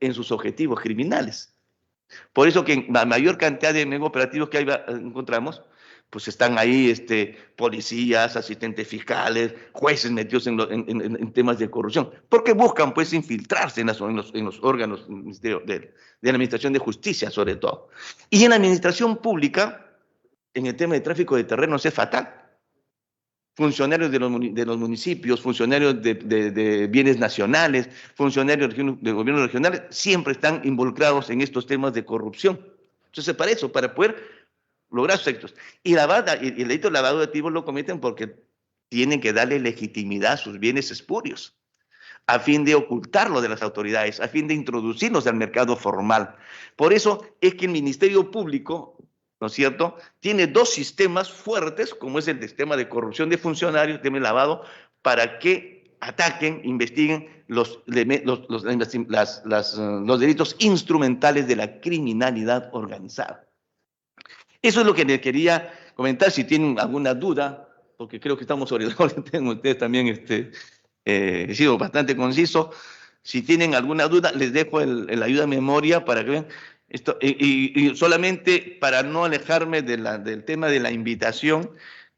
en sus objetivos criminales. Por eso que en la mayor cantidad de mega operativos que encontramos, pues están ahí policías, asistentes fiscales, jueces metidos en temas de corrupción, porque buscan pues infiltrarse en los órganos de la Administración de Justicia sobre todo. Y en la administración pública, en el tema de tráfico de terrenos es fatal. Funcionarios de los municipios, funcionarios de bienes nacionales, funcionarios de gobiernos regionales, siempre están involucrados en estos temas de corrupción. Entonces, para eso, para poder lograr sus éxitos. Y el delito de lavado de activos lo cometen porque tienen que darle legitimidad a sus bienes espurios, a fin de ocultarlo de las autoridades, a fin de introducirlos al mercado formal. Por eso es que el Ministerio Público, ¿no es cierto?, tiene dos sistemas fuertes, como es el sistema de corrupción de funcionarios, de lavado, para que ataquen, investiguen los delitos instrumentales de la criminalidad organizada. Eso es lo que les quería comentar. Si tienen alguna duda, porque creo que estamos sobre la orden, ustedes también he sido bastante conciso. Si tienen alguna duda, les dejo el ayuda a memoria para que vean esto. Y solamente para no alejarme del tema de la invitación,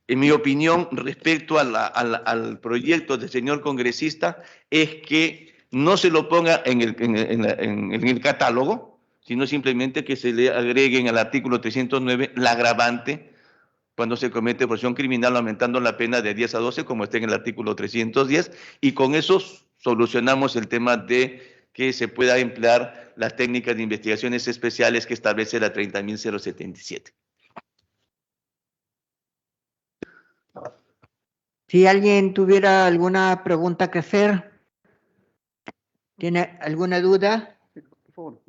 en mi opinión respecto al proyecto del señor congresista es que no se lo ponga en el catálogo, sino simplemente que se le agregue en el artículo 309 la agravante cuando se comete porción criminal, aumentando la pena de 10 a 12, como está en el artículo 310, y con eso solucionamos el tema de que se pueda emplear las técnicas de investigaciones especiales que establece la 30.077. Si alguien tuviera alguna pregunta que hacer, ¿tiene alguna duda? Por favor.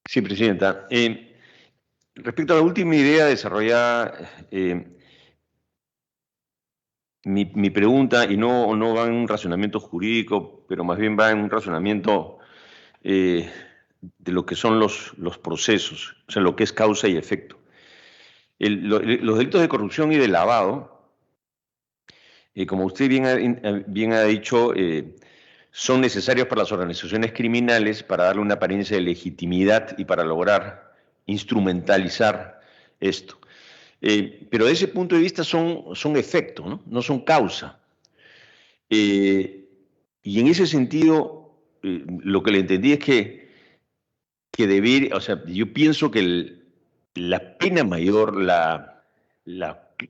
Sí, Presidenta. Respecto a la última idea desarrollada, mi pregunta, y no va en un razonamiento jurídico, pero más bien va en un razonamiento de lo que son los procesos, o sea, lo que es causa y efecto. Los delitos de corrupción y de lavado, como usted bien ha dicho, son necesarios para las organizaciones criminales para darle una apariencia de legitimidad y para lograr instrumentalizar esto. Pero desde ese punto de vista son efecto, ¿no? No son causa. Y en ese sentido, lo que le entendí es que o sea, yo pienso que la pena mayor,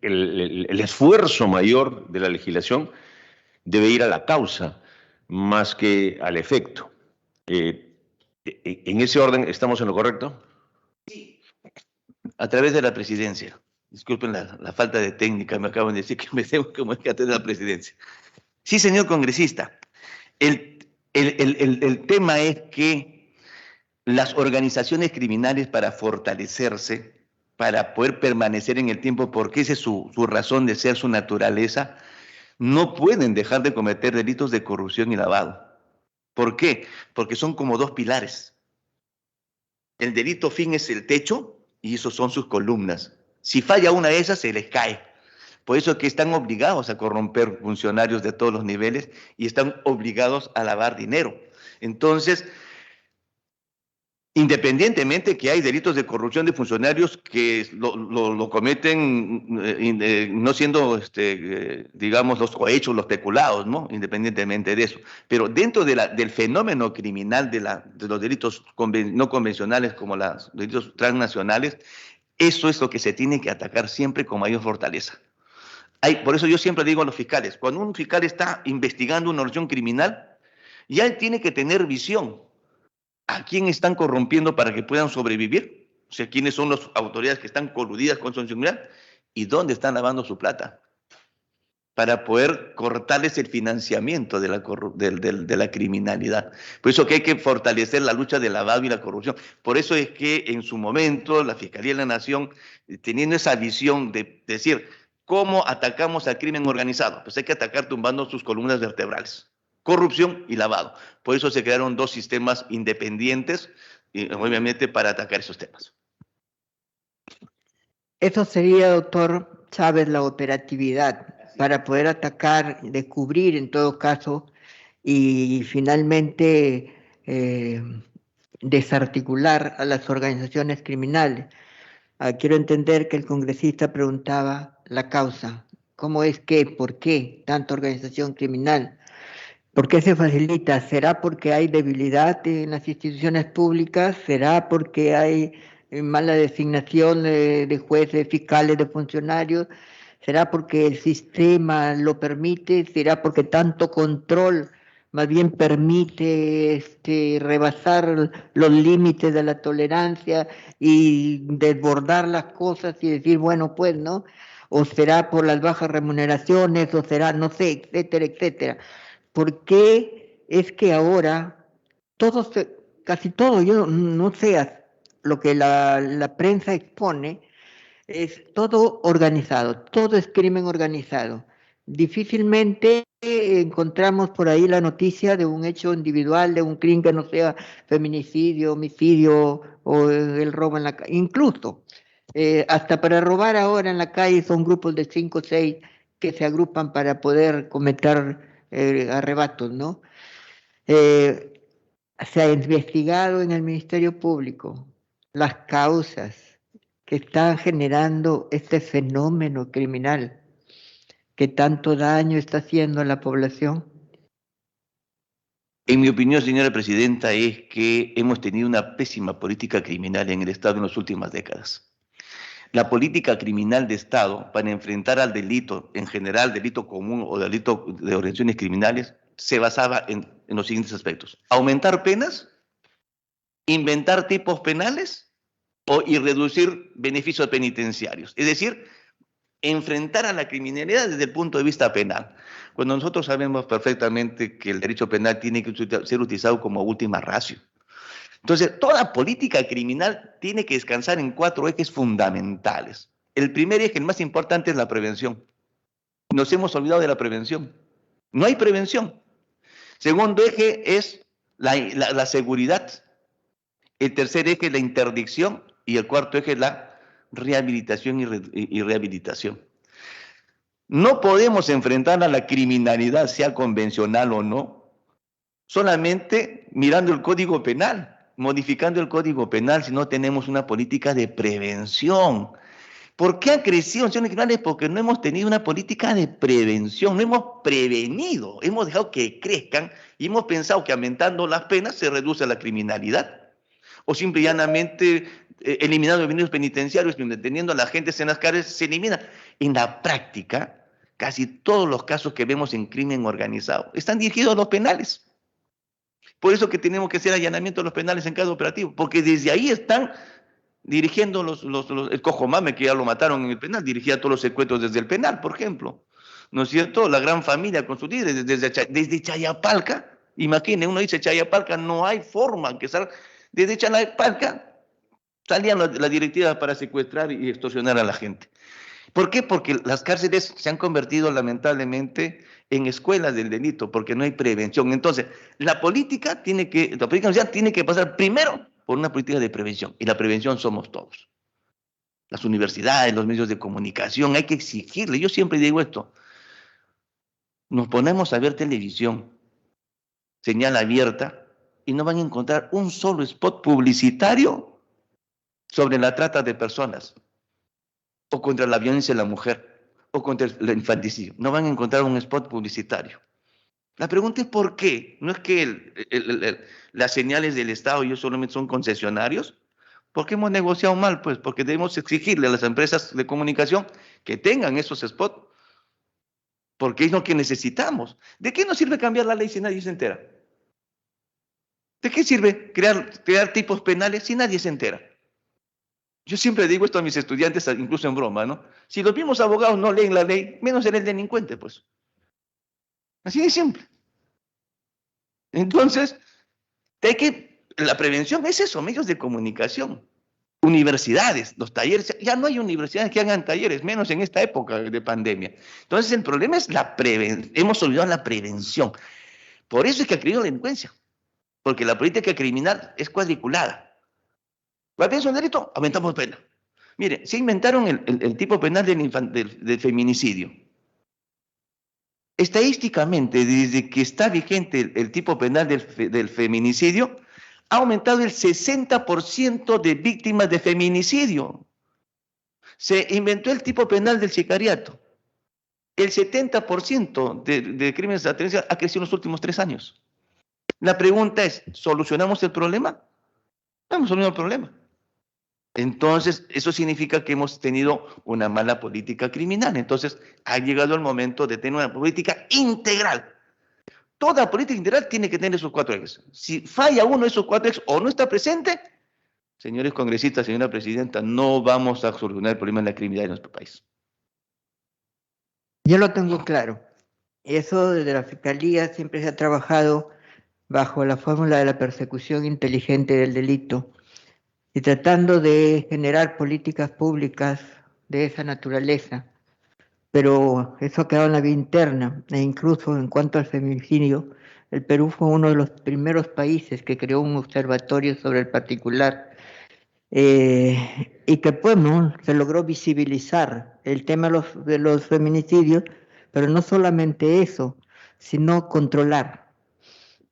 el esfuerzo mayor de la legislación debe ir a la causa más que al efecto. ¿En ese orden estamos en lo correcto? Sí. A través de la presidencia. Disculpen la falta de técnica, me acaban de decir que me tengo que mover a través de la presidencia. Sí, señor congresista. El tema es que las organizaciones criminales, para fortalecerse, para poder permanecer en el tiempo, porque esa es su razón de ser, su naturaleza, no pueden dejar de cometer delitos de corrupción y lavado. ¿Por qué? Porque son como dos pilares. El delito fin es el techo y esos son sus columnas. Si falla una de esas, se les cae. Por eso es que están obligados a corromper funcionarios de todos los niveles y están obligados a lavar dinero. Entonces, independientemente que hay delitos de corrupción de funcionarios que lo cometen no siendo, digamos, los cohechos, los peculados, ¿no? Independientemente de eso. Pero dentro del fenómeno criminal de los delitos no convencionales como los delitos transnacionales, eso es lo que se tiene que atacar siempre con mayor fortaleza. Por eso yo siempre digo a los fiscales, cuando un fiscal está investigando una organización criminal, ya él tiene que tener visión. ¿A quién están corrompiendo para que puedan sobrevivir? O sea, ¿quiénes son las autoridades que están coludidas con su criminal? ¿Y dónde están lavando su plata? Para poder cortarles el financiamiento de la criminalidad. Por eso que hay que fortalecer la lucha del lavado y la corrupción. Por eso es que en su momento la Fiscalía de la Nación, teniendo esa visión de decir, ¿cómo atacamos al crimen organizado? Pues hay que atacar tumbando sus columnas vertebrales. Corrupción y lavado. Por eso se crearon dos sistemas independientes, obviamente, para atacar esos temas. Eso sería, doctor Chávez, la operatividad para poder atacar, descubrir en todo caso y finalmente desarticular a las organizaciones criminales. Quiero entender que el congresista preguntaba la causa. ¿Cómo es que, por qué tanta organización criminal? ¿Por qué se facilita? ¿Será porque hay debilidad en las instituciones públicas? ¿Será porque hay mala designación de jueces, fiscales, de funcionarios? ¿Será porque el sistema lo permite? ¿Será porque tanto control más bien permite rebasar los límites de la tolerancia y desbordar las cosas y decir, bueno, pues, ¿no? O será por las bajas remuneraciones, o será, no sé, etcétera, etcétera. ¿Por qué es que ahora casi todo, yo no sé, lo que la prensa expone, es todo organizado, todo es crimen organizado? Difícilmente encontramos por ahí la noticia de un hecho individual, de un crimen que no sea feminicidio, homicidio o el robo en la calle. Incluso, hasta para robar ahora en la calle son grupos de 5 o 6 que se agrupan para poder cometer arrebatos, ¿no? Se ha investigado en el Ministerio Público las causas que están generando este fenómeno criminal que tanto daño está haciendo a la población. En mi opinión, señora presidenta, es que hemos tenido una pésima política criminal en el Estado en las últimas décadas. La política criminal de Estado para enfrentar al delito, en general delito común o delito de organizaciones criminales, se basaba en los siguientes aspectos: aumentar penas, inventar tipos penales y reducir beneficios penitenciarios. Es decir, enfrentar a la criminalidad desde el punto de vista penal, cuando nosotros sabemos perfectamente que el derecho penal tiene que ser utilizado como última ratio. Entonces, toda política criminal tiene que descansar en 4 ejes fundamentales. El primer eje, el más importante, es la prevención. Nos hemos olvidado de la prevención. No hay prevención. Segundo eje es la seguridad. El tercer eje es la interdicción. Y el cuarto eje es la rehabilitación y rehabilitación. No podemos enfrentar a la criminalidad, sea convencional o no, solamente mirando el Código Penal, modificando el Código Penal, si no tenemos una política de prevención. ¿Por qué han crecido las acciones criminales? Porque no hemos tenido una política de prevención, no hemos prevenido, hemos dejado que crezcan y hemos pensado que aumentando las penas se reduce la criminalidad. O simple y llanamente eliminando los beneficios penitenciarios, teniendo a la gente en las cárceles, se elimina. En la práctica, casi todos los casos que vemos en crimen organizado están dirigidos a los penales. Por eso que tenemos que hacer allanamiento de los penales en cada operativo, porque desde ahí están dirigiendo el Cojomame, que ya lo mataron en el penal, dirigía todos los secuestros desde el penal, por ejemplo. ¿No es cierto? La Gran Familia con sus líderes desde Chayapalca. Imaginen, uno dice Chayapalca, no hay forma que salga. Desde Chayapalca salían las directivas para secuestrar y extorsionar a la gente. ¿Por qué? Porque las cárceles se han convertido lamentablemente en escuelas del delito, porque no hay prevención. Entonces, la política social tiene que pasar primero por una política de prevención, y la prevención somos todos. Las universidades, los medios de comunicación, hay que exigirle. Yo siempre digo esto: nos ponemos a ver televisión, señal abierta, y no van a encontrar un solo spot publicitario sobre la trata de personas, o contra la violencia de la mujer, o contra el infanticidio. No van a encontrar un spot publicitario. La pregunta es ¿por qué? No es que las señales del Estado ellos solamente son concesionarios. ¿Por qué hemos negociado mal? Pues porque debemos exigirle a las empresas de comunicación que tengan esos spots, porque es lo que necesitamos. ¿De qué nos sirve cambiar la ley si nadie se entera? ¿De qué sirve crear tipos penales si nadie se entera? Yo siempre digo esto a mis estudiantes, incluso en broma, ¿no? Si los mismos abogados no leen la ley, menos será el delincuente, pues. Así de simple. Entonces, la prevención es eso, medios de comunicación, universidades, los talleres. Ya no hay universidades que hagan talleres, menos en esta época de pandemia. Entonces, el problema es la prevención. Hemos olvidado la prevención. Por eso es que ha crecido la delincuencia, porque la política criminal es cuadriculada. ¿Va a tener un delito? Aumentamos pena. Mire, se inventaron el tipo penal del feminicidio. Estadísticamente, desde que está vigente el tipo penal del feminicidio, ha aumentado el 60% de víctimas de feminicidio. Se inventó el tipo penal del sicariato. El 70% de crímenes de atención ha crecido en los últimos 3 años. La pregunta es, ¿solucionamos el problema? No hemos solucionado el problema. Entonces, eso significa que hemos tenido una mala política criminal. Entonces, ha llegado el momento de tener una política integral. Toda política integral tiene que tener esos 4 ejes. Si falla uno de esos 4 ejes o no está presente, señores congresistas, señora presidenta, no vamos a solucionar el problema de la criminalidad en nuestro país. Yo lo tengo claro. Eso desde la Fiscalía siempre se ha trabajado bajo la fórmula de la persecución inteligente del delito y tratando de generar políticas públicas de esa naturaleza. Pero eso ha quedado en la vía interna, e incluso en cuanto al feminicidio, el Perú fue uno de los primeros países que creó un observatorio sobre el particular y que pues, ¿no? se logró visibilizar el tema de los feminicidios, pero no solamente eso, sino controlar,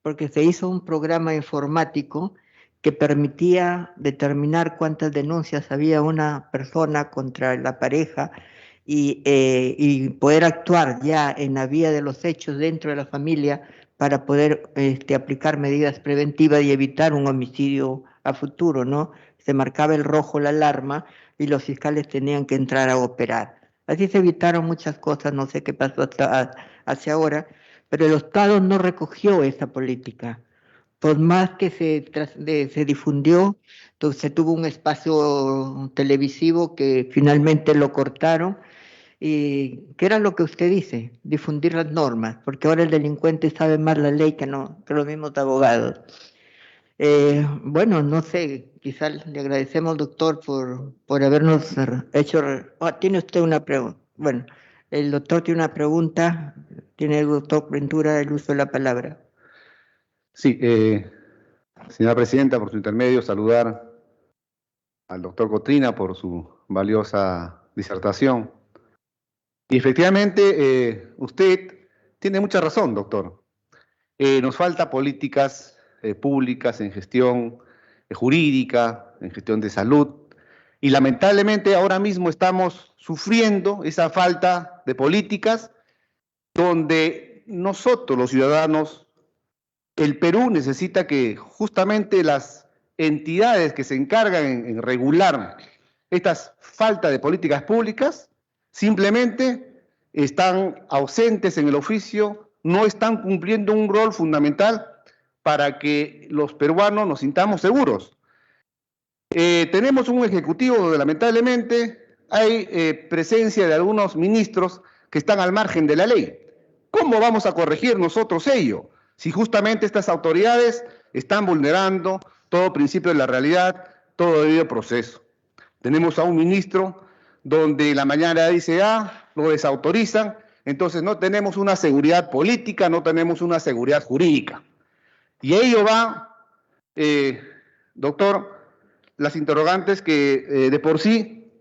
porque se hizo un programa informático que permitía determinar cuántas denuncias había una persona contra la pareja y poder actuar ya en la vía de los hechos dentro de la familia para poder aplicar medidas preventivas y evitar un homicidio a futuro, ¿no? Se marcaba el rojo, la alarma, y los fiscales tenían que entrar a operar. Así se evitaron muchas cosas, no sé qué pasó hacia ahora, pero el Estado no recogió esa política. Por más que se difundió, entonces se tuvo un espacio televisivo que finalmente lo cortaron, y ¿qué era lo que usted dice? Difundir las normas, porque ahora el delincuente sabe más la ley que los mismos abogados. Bueno, no sé, quizás le agradecemos, doctor, por habernos hecho... ¿Tiene usted una pregunta? Bueno, el doctor tiene una pregunta. Tiene el doctor Ventura el uso de la palabra. Sí, señora presidenta, por su intermedio, saludar al doctor Cotrina por su valiosa disertación. Y efectivamente, usted tiene mucha razón, doctor. Nos falta políticas públicas en gestión jurídica, en gestión de salud, y lamentablemente ahora mismo estamos sufriendo esa falta de políticas donde nosotros, los ciudadanos, el Perú necesita que justamente las entidades que se encargan en regular estas faltas de políticas públicas simplemente están ausentes en el oficio, no están cumpliendo un rol fundamental para que los peruanos nos sintamos seguros. Tenemos un ejecutivo donde lamentablemente hay presencia de algunos ministros que están al margen de la ley. ¿Cómo vamos a corregir nosotros ello? Si justamente estas autoridades están vulnerando todo principio de la realidad, todo debido proceso. Tenemos a un ministro donde la mañana dice A, lo desautorizan, entonces no tenemos una seguridad política, no tenemos una seguridad jurídica. Y ello va, doctor, las interrogantes que de por sí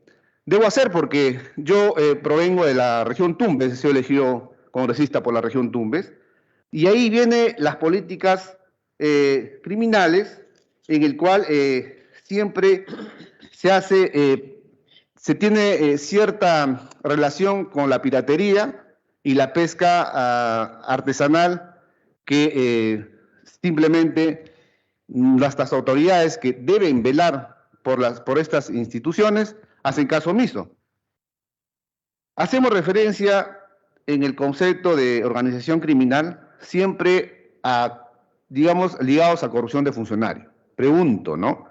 debo hacer, porque yo provengo de la región Tumbes, he sido elegido congresista por la región Tumbes, y ahí vienen las políticas criminales, en el cual siempre se tiene cierta relación con la piratería y la pesca artesanal que simplemente las autoridades que deben velar por estas instituciones hacen caso omiso. Hacemos referencia en el concepto de organización criminal siempre a, digamos, ligados a corrupción de funcionarios. Pregunto, ¿no?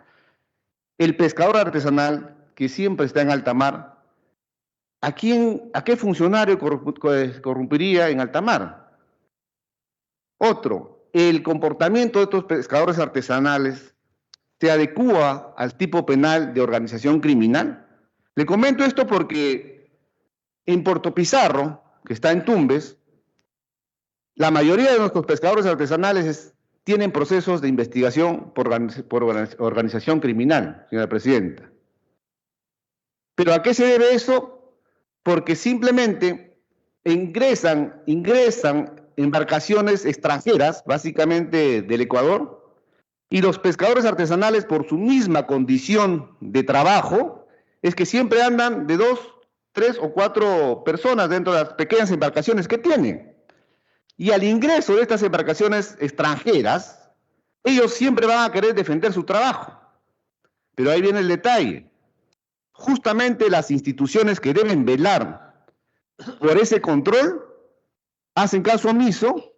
El pescador artesanal que siempre está en alta mar, ¿a qué funcionario corrompiría en alta mar? Otro, el comportamiento de estos pescadores artesanales se adecúa al tipo penal de organización criminal. Le comento esto porque en Puerto Pizarro, que está en Tumbes, la mayoría de nuestros pescadores artesanales tienen procesos de investigación por organización criminal, señora presidenta. ¿Pero a qué se debe eso? Porque simplemente ingresan embarcaciones extranjeras, básicamente del Ecuador, y los pescadores artesanales, por su misma condición de trabajo, es que siempre andan de 2, 3 o 4 personas dentro de las pequeñas embarcaciones que tienen. Y al ingreso de estas embarcaciones extranjeras, ellos siempre van a querer defender su trabajo. Pero ahí viene el detalle. Justamente las instituciones que deben velar por ese control hacen caso omiso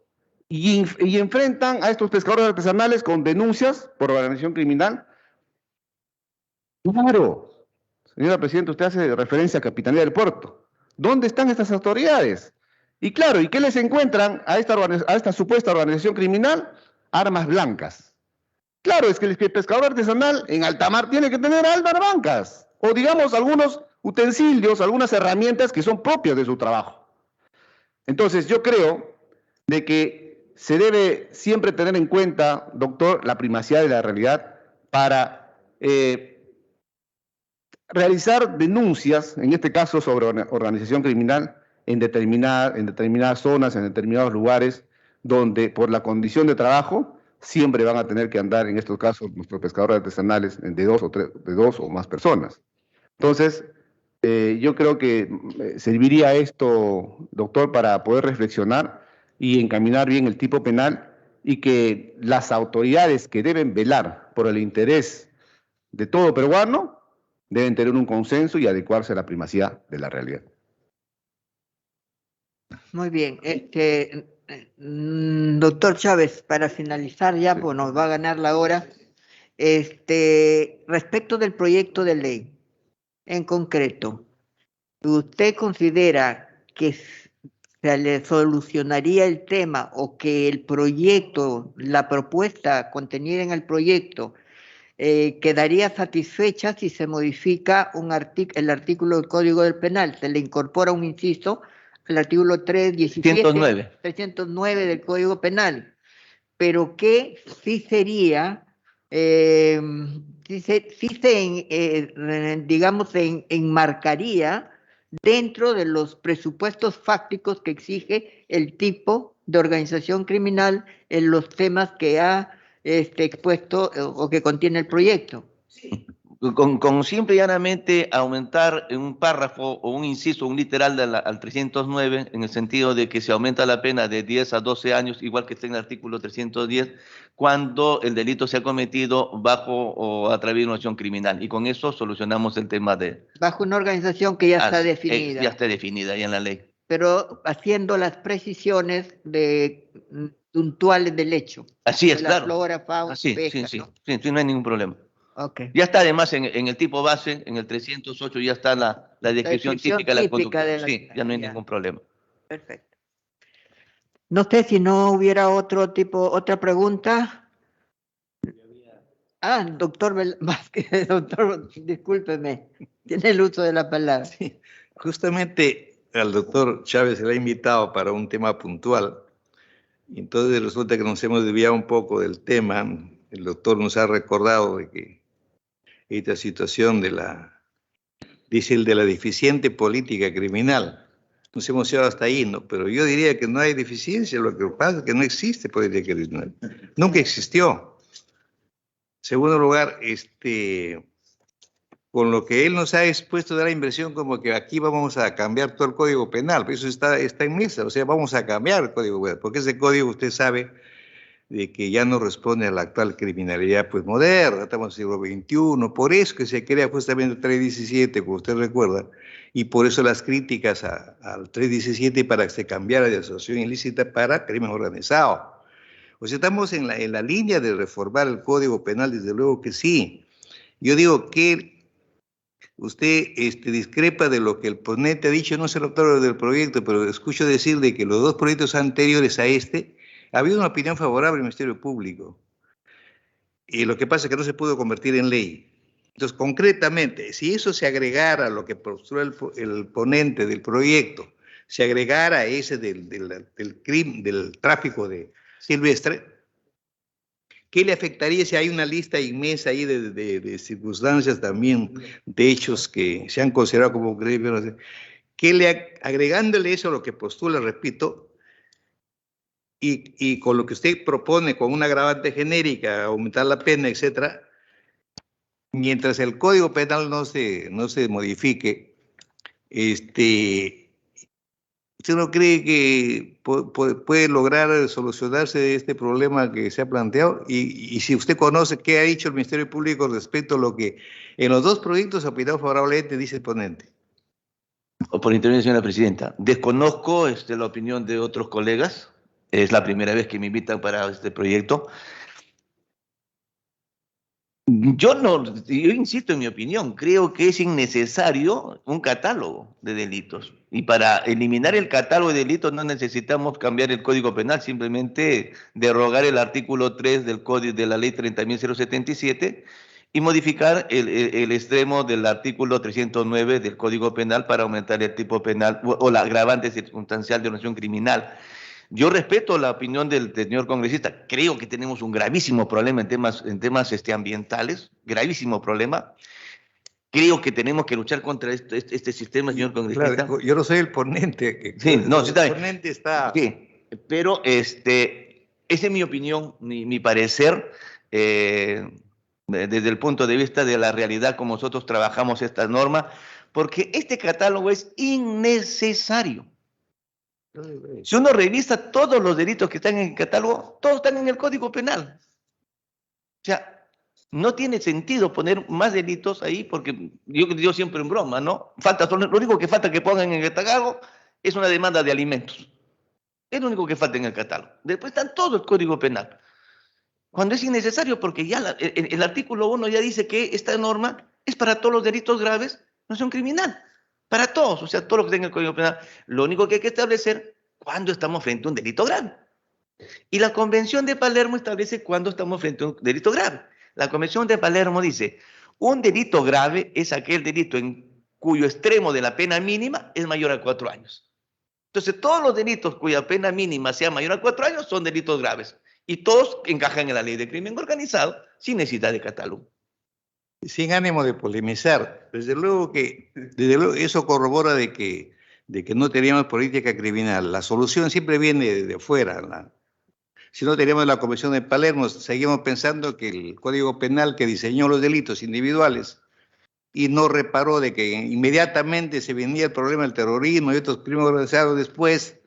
y enfrentan a estos pescadores artesanales con denuncias por organización criminal. Claro, señora Presidenta, usted hace referencia a Capitanía del Puerto. ¿Dónde están estas autoridades? Y claro, ¿y qué les encuentran a esta supuesta organización criminal? Armas blancas. Claro, es que el pescador artesanal en alta mar tiene que tener armas blancas, o digamos algunos utensilios, algunas herramientas que son propias de su trabajo. Entonces yo creo de que se debe siempre tener en cuenta, doctor, la primacía de la realidad para realizar denuncias, en este caso sobre organización criminal, en determinadas zonas, en determinados lugares, donde por la condición de trabajo siempre van a tener que andar, en estos casos, nuestros pescadores artesanales de dos o más personas. Entonces, yo creo que serviría esto, doctor, para poder reflexionar y encaminar bien el tipo penal y que las autoridades que deben velar por el interés de todo peruano deben tener un consenso y adecuarse a la primacía de la realidad. Muy bien. Doctor Chávez, para finalizar ya, pues nos va a ganar la hora. Respecto del proyecto de ley, en concreto, ¿usted considera que se le solucionaría el tema o que el proyecto, la propuesta contenida en el proyecto, quedaría satisfecha si se modifica el artículo del Código del Penal? Se le incorpora un inciso al artículo 309 del Código Penal, pero que sí sería, digamos, enmarcaría dentro de los presupuestos fácticos que exige el tipo de organización criminal en los temas que ha expuesto o que contiene el proyecto. Con simple y llanamente aumentar en un párrafo o un inciso, un literal al 309, en el sentido de que se aumenta la pena de 10 a 12 años, igual que está en el artículo 310, cuando el delito se ha cometido bajo o a través de una acción criminal. Y con eso solucionamos el tema de... Bajo una organización que ya está definida. Ya está definida ya en la ley. Pero haciendo las precisiones puntuales del hecho. Así es, de la claro. Flora, fauna, pesca, sí, ¿no? sí, no hay ningún problema. Okay. Ya está además en el tipo base, en el 308 ya está la descripción típica de la conducta. Sí, ya no hay ningún problema. Perfecto. No sé si no hubiera otra pregunta. Doctor Vázquez, doctor, discúlpeme, tiene el uso de la palabra. Sí, justamente al doctor Chávez se le ha invitado para un tema puntual. Entonces resulta que nos hemos desviado un poco del tema. El doctor nos ha recordado de que esta situación de la deficiente política criminal. Nos hemos ido hasta ahí, ¿no? Pero yo diría que no hay deficiencia, lo que pasa es que no existe política criminal. Nunca existió. En segundo lugar, con lo que él nos ha expuesto, da la impresión como que aquí vamos a cambiar todo el Código Penal, pero eso está en misa, o sea, vamos a cambiar el Código Penal, porque ese código, usted sabe, de que ya no responde a la actual criminalidad pues moderna, estamos en el siglo XXI, por eso que se crea justamente el 317, como usted recuerda, y por eso las críticas al 317 para que se cambiara de asociación ilícita para crimen organizado. O sea, estamos en la línea de reformar el Código Penal, desde luego que sí. Yo digo que usted discrepa de lo que el ponente ha dicho, no es el autor del proyecto, pero escucho decir de que los dos proyectos anteriores a ha habido una opinión favorable del Ministerio Público. Y lo que pasa es que no se pudo convertir en ley. Entonces, concretamente, si eso se agregara a lo que postuló el ponente del proyecto, se agregara a ese del tráfico de silvestre, ¿qué le afectaría si hay una lista inmensa ahí de circunstancias también, de hechos que se han considerado como crímenes? Agregándole eso a lo que postula, repito, y con lo que usted propone, con una agravante genérica, aumentar la pena, etcétera, mientras el Código Penal no se modifique, ¿usted no cree que puede lograr solucionarse este problema que se ha planteado? Y si usted conoce qué ha dicho el Ministerio Público respecto a lo que en los dos proyectos ha opinado favorablemente, dice el ponente. Por intervención de la presidenta. Desconozco la opinión de otros colegas. Es la primera vez que me invitan para este proyecto. Yo insisto en mi opinión, creo que es innecesario un catálogo de delitos. Y para eliminar el catálogo de delitos no necesitamos cambiar el Código Penal, simplemente derogar el artículo 3 del Código de la Ley 30.077 y modificar el extremo del artículo 309 del Código Penal para aumentar el tipo penal o la agravante circunstancial de organización criminal. Yo respeto la opinión del señor congresista. Creo que tenemos un gravísimo problema en temas ambientales, gravísimo problema. Creo que tenemos que luchar contra este sistema, señor congresista. Claro, yo no soy el ponente. Sí, no, sí, está el bien. ponente está... Sí, pero esa es mi opinión, mi parecer, desde el punto de vista de la realidad como nosotros trabajamos esta norma, porque este catálogo es innecesario. Si uno revisa todos los delitos que están en el catálogo, todos están en el Código Penal. O sea, no tiene sentido poner más delitos ahí, porque yo siempre en broma, ¿no? Lo único que falta que pongan en el catálogo es una demanda de alimentos. Es lo único que falta en el catálogo. Después está todo el Código Penal. Cuando es innecesario, porque ya el artículo 1 ya dice que esta norma es para todos los delitos graves, no son criminal. Para todos, o sea, todo lo que está en el Código Penal. Lo único que hay que establecer cuando estamos frente a un delito grave. Y la Convención de Palermo establece cuando estamos frente a un delito grave. La Convención de Palermo dice, un delito grave es aquel delito en cuyo extremo de la pena mínima es mayor a 4 años. Entonces, todos los delitos cuya pena mínima sea mayor a 4 años son delitos graves. Y todos encajan en la ley de crimen organizado sin necesidad de catálogo. Sin ánimo de polemizar, desde luego eso corrobora de que no teníamos política criminal. La solución siempre viene de afuera. Si no teníamos la Convención de Palermo, seguimos pensando que el Código Penal que diseñó los delitos individuales y no reparó de que inmediatamente se venía el problema del terrorismo y otros crímenes organizados después.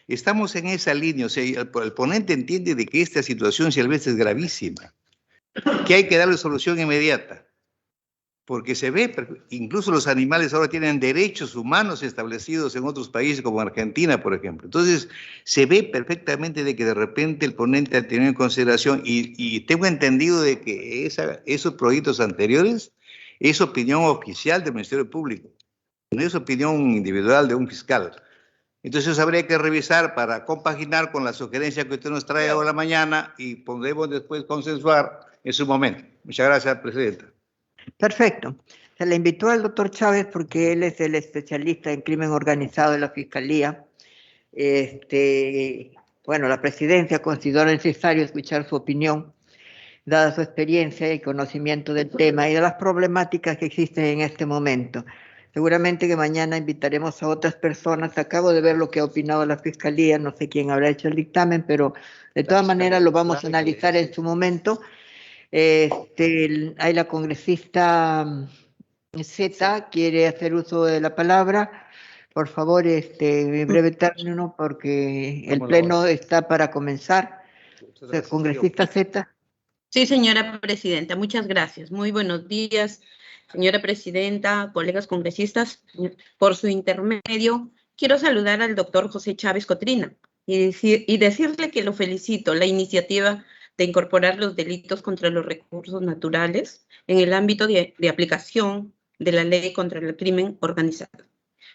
Estamos en esa línea, o sea, el ponente entiende de que esta situación si a veces es gravísima, que hay que darle solución inmediata. Porque se ve, incluso los animales ahora tienen derechos humanos establecidos en otros países como Argentina, por ejemplo. Entonces, se ve perfectamente de que de repente el ponente ha tenido en consideración, y tengo entendido de que esos proyectos anteriores es opinión oficial del Ministerio Público, no es opinión individual de un fiscal. Entonces, eso habría que revisar para compaginar con la sugerencia que usted nos trae ahora mañana y podremos después consensuar en su momento. Muchas gracias, Presidenta. Perfecto. Se le invitó al doctor Chávez porque él es el especialista en crimen organizado de la Fiscalía. Bueno, la presidencia consideró necesario escuchar su opinión, dada su experiencia y conocimiento del tema y de las problemáticas que existen en este momento. Seguramente que mañana invitaremos a otras personas. Acabo de ver lo que ha opinado la Fiscalía, no sé quién habrá hecho el dictamen, pero de todas maneras lo vamos a analizar en su momento. Hay la congresista Z, quiere hacer uso de la palabra. Por favor, en breve término, porque el pleno está para comenzar. Congresista Z. Sí, señora presidenta, muchas gracias. Muy buenos días, señora presidenta, colegas congresistas. Por su intermedio, quiero saludar al doctor José Chávez Cotrina y decirle que lo felicito, la iniciativa de incorporar los delitos contra los recursos naturales en el ámbito de aplicación de la ley contra el crimen organizado.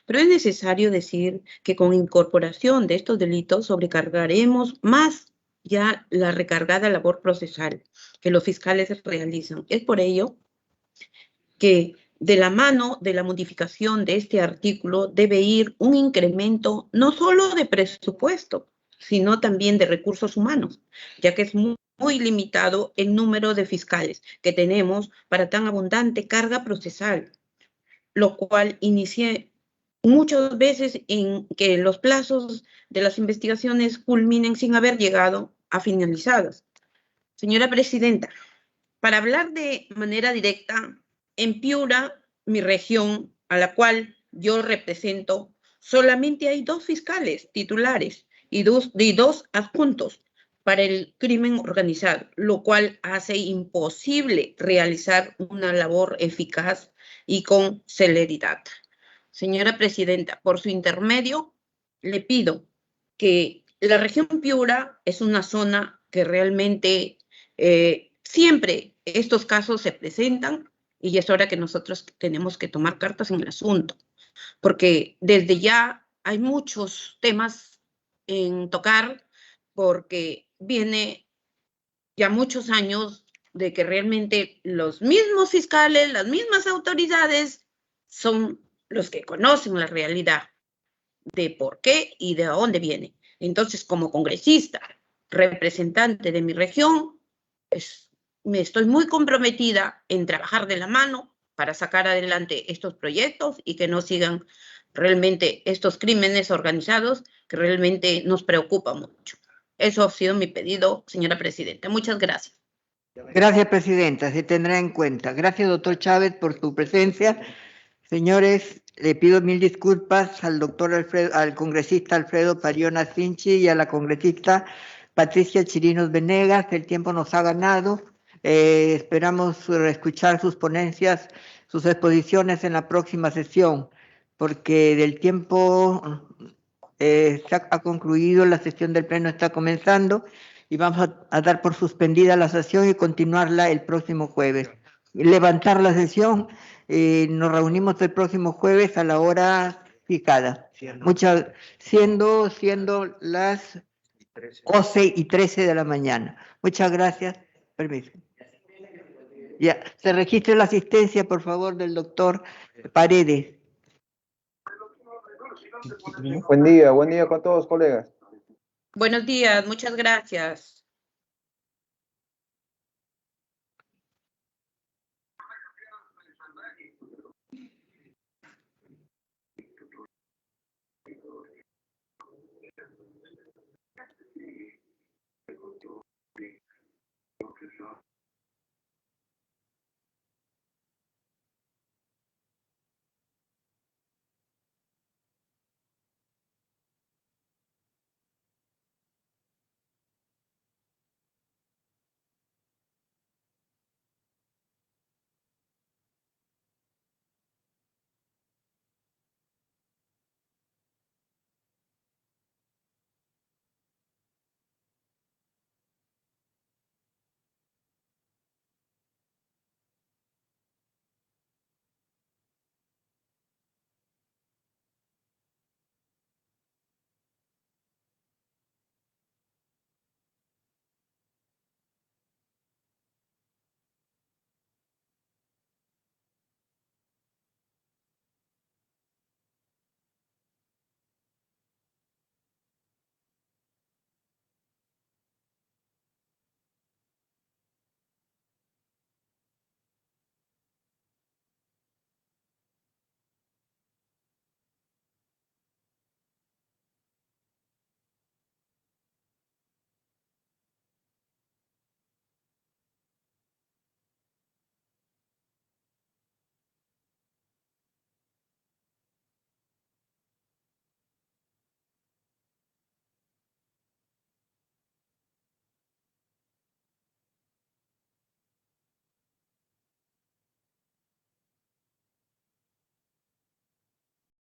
Pero es necesario decir que con incorporación de estos delitos sobrecargaremos más ya la recargada labor procesal que los fiscales realizan. Es por ello que de la mano de la modificación de este artículo debe ir un incremento no solo de presupuesto, sino también de recursos humanos, ya que es muy limitado el número de fiscales que tenemos para tan abundante carga procesal, lo cual inicia muchas veces en que los plazos de las investigaciones culminen sin haber llegado a finalizadas. Señora presidenta, para hablar de manera directa, en Piura, mi región, a la cual yo represento, solamente hay 2 fiscales titulares y dos adjuntos para el crimen organizado, lo cual hace imposible realizar una labor eficaz y con celeridad. Señora presidenta, por su intermedio, le pido que la región Piura es una zona que realmente siempre estos casos se presentan y es hora que nosotros tenemos que tomar cartas en el asunto, porque desde ya hay muchos temas en tocar, porque viene ya muchos años de que realmente los mismos fiscales, las mismas autoridades son los que conocen la realidad de por qué y de dónde viene. Entonces, como congresista, representante de mi región, me estoy muy comprometida en trabajar de la mano para sacar adelante estos proyectos y que no sigan realmente estos crímenes organizados que realmente nos preocupan mucho. Eso ha sido mi pedido, señora presidenta. Muchas gracias. Gracias, presidenta. Se tendrá en cuenta. Gracias, doctor Chávez, por su presencia. Señores, le pido mil disculpas al congresista Alfredo Pariona Sinchi y a la congresista Patricia Chirinos Venegas. El tiempo nos ha ganado. Esperamos escuchar sus ponencias, sus exposiciones en la próxima sesión, porque del tiempo se ha concluido, la sesión del Pleno está comenzando y vamos a dar por suspendida la sesión y continuarla el próximo jueves. Levantar la sesión, nos reunimos el próximo jueves a la hora fijada, siendo las 11:13 de la mañana. Muchas gracias. Permiso. Ya, se registre la asistencia, por favor, del doctor Paredes. Buen día con todos, colegas. Buenos días, muchas gracias.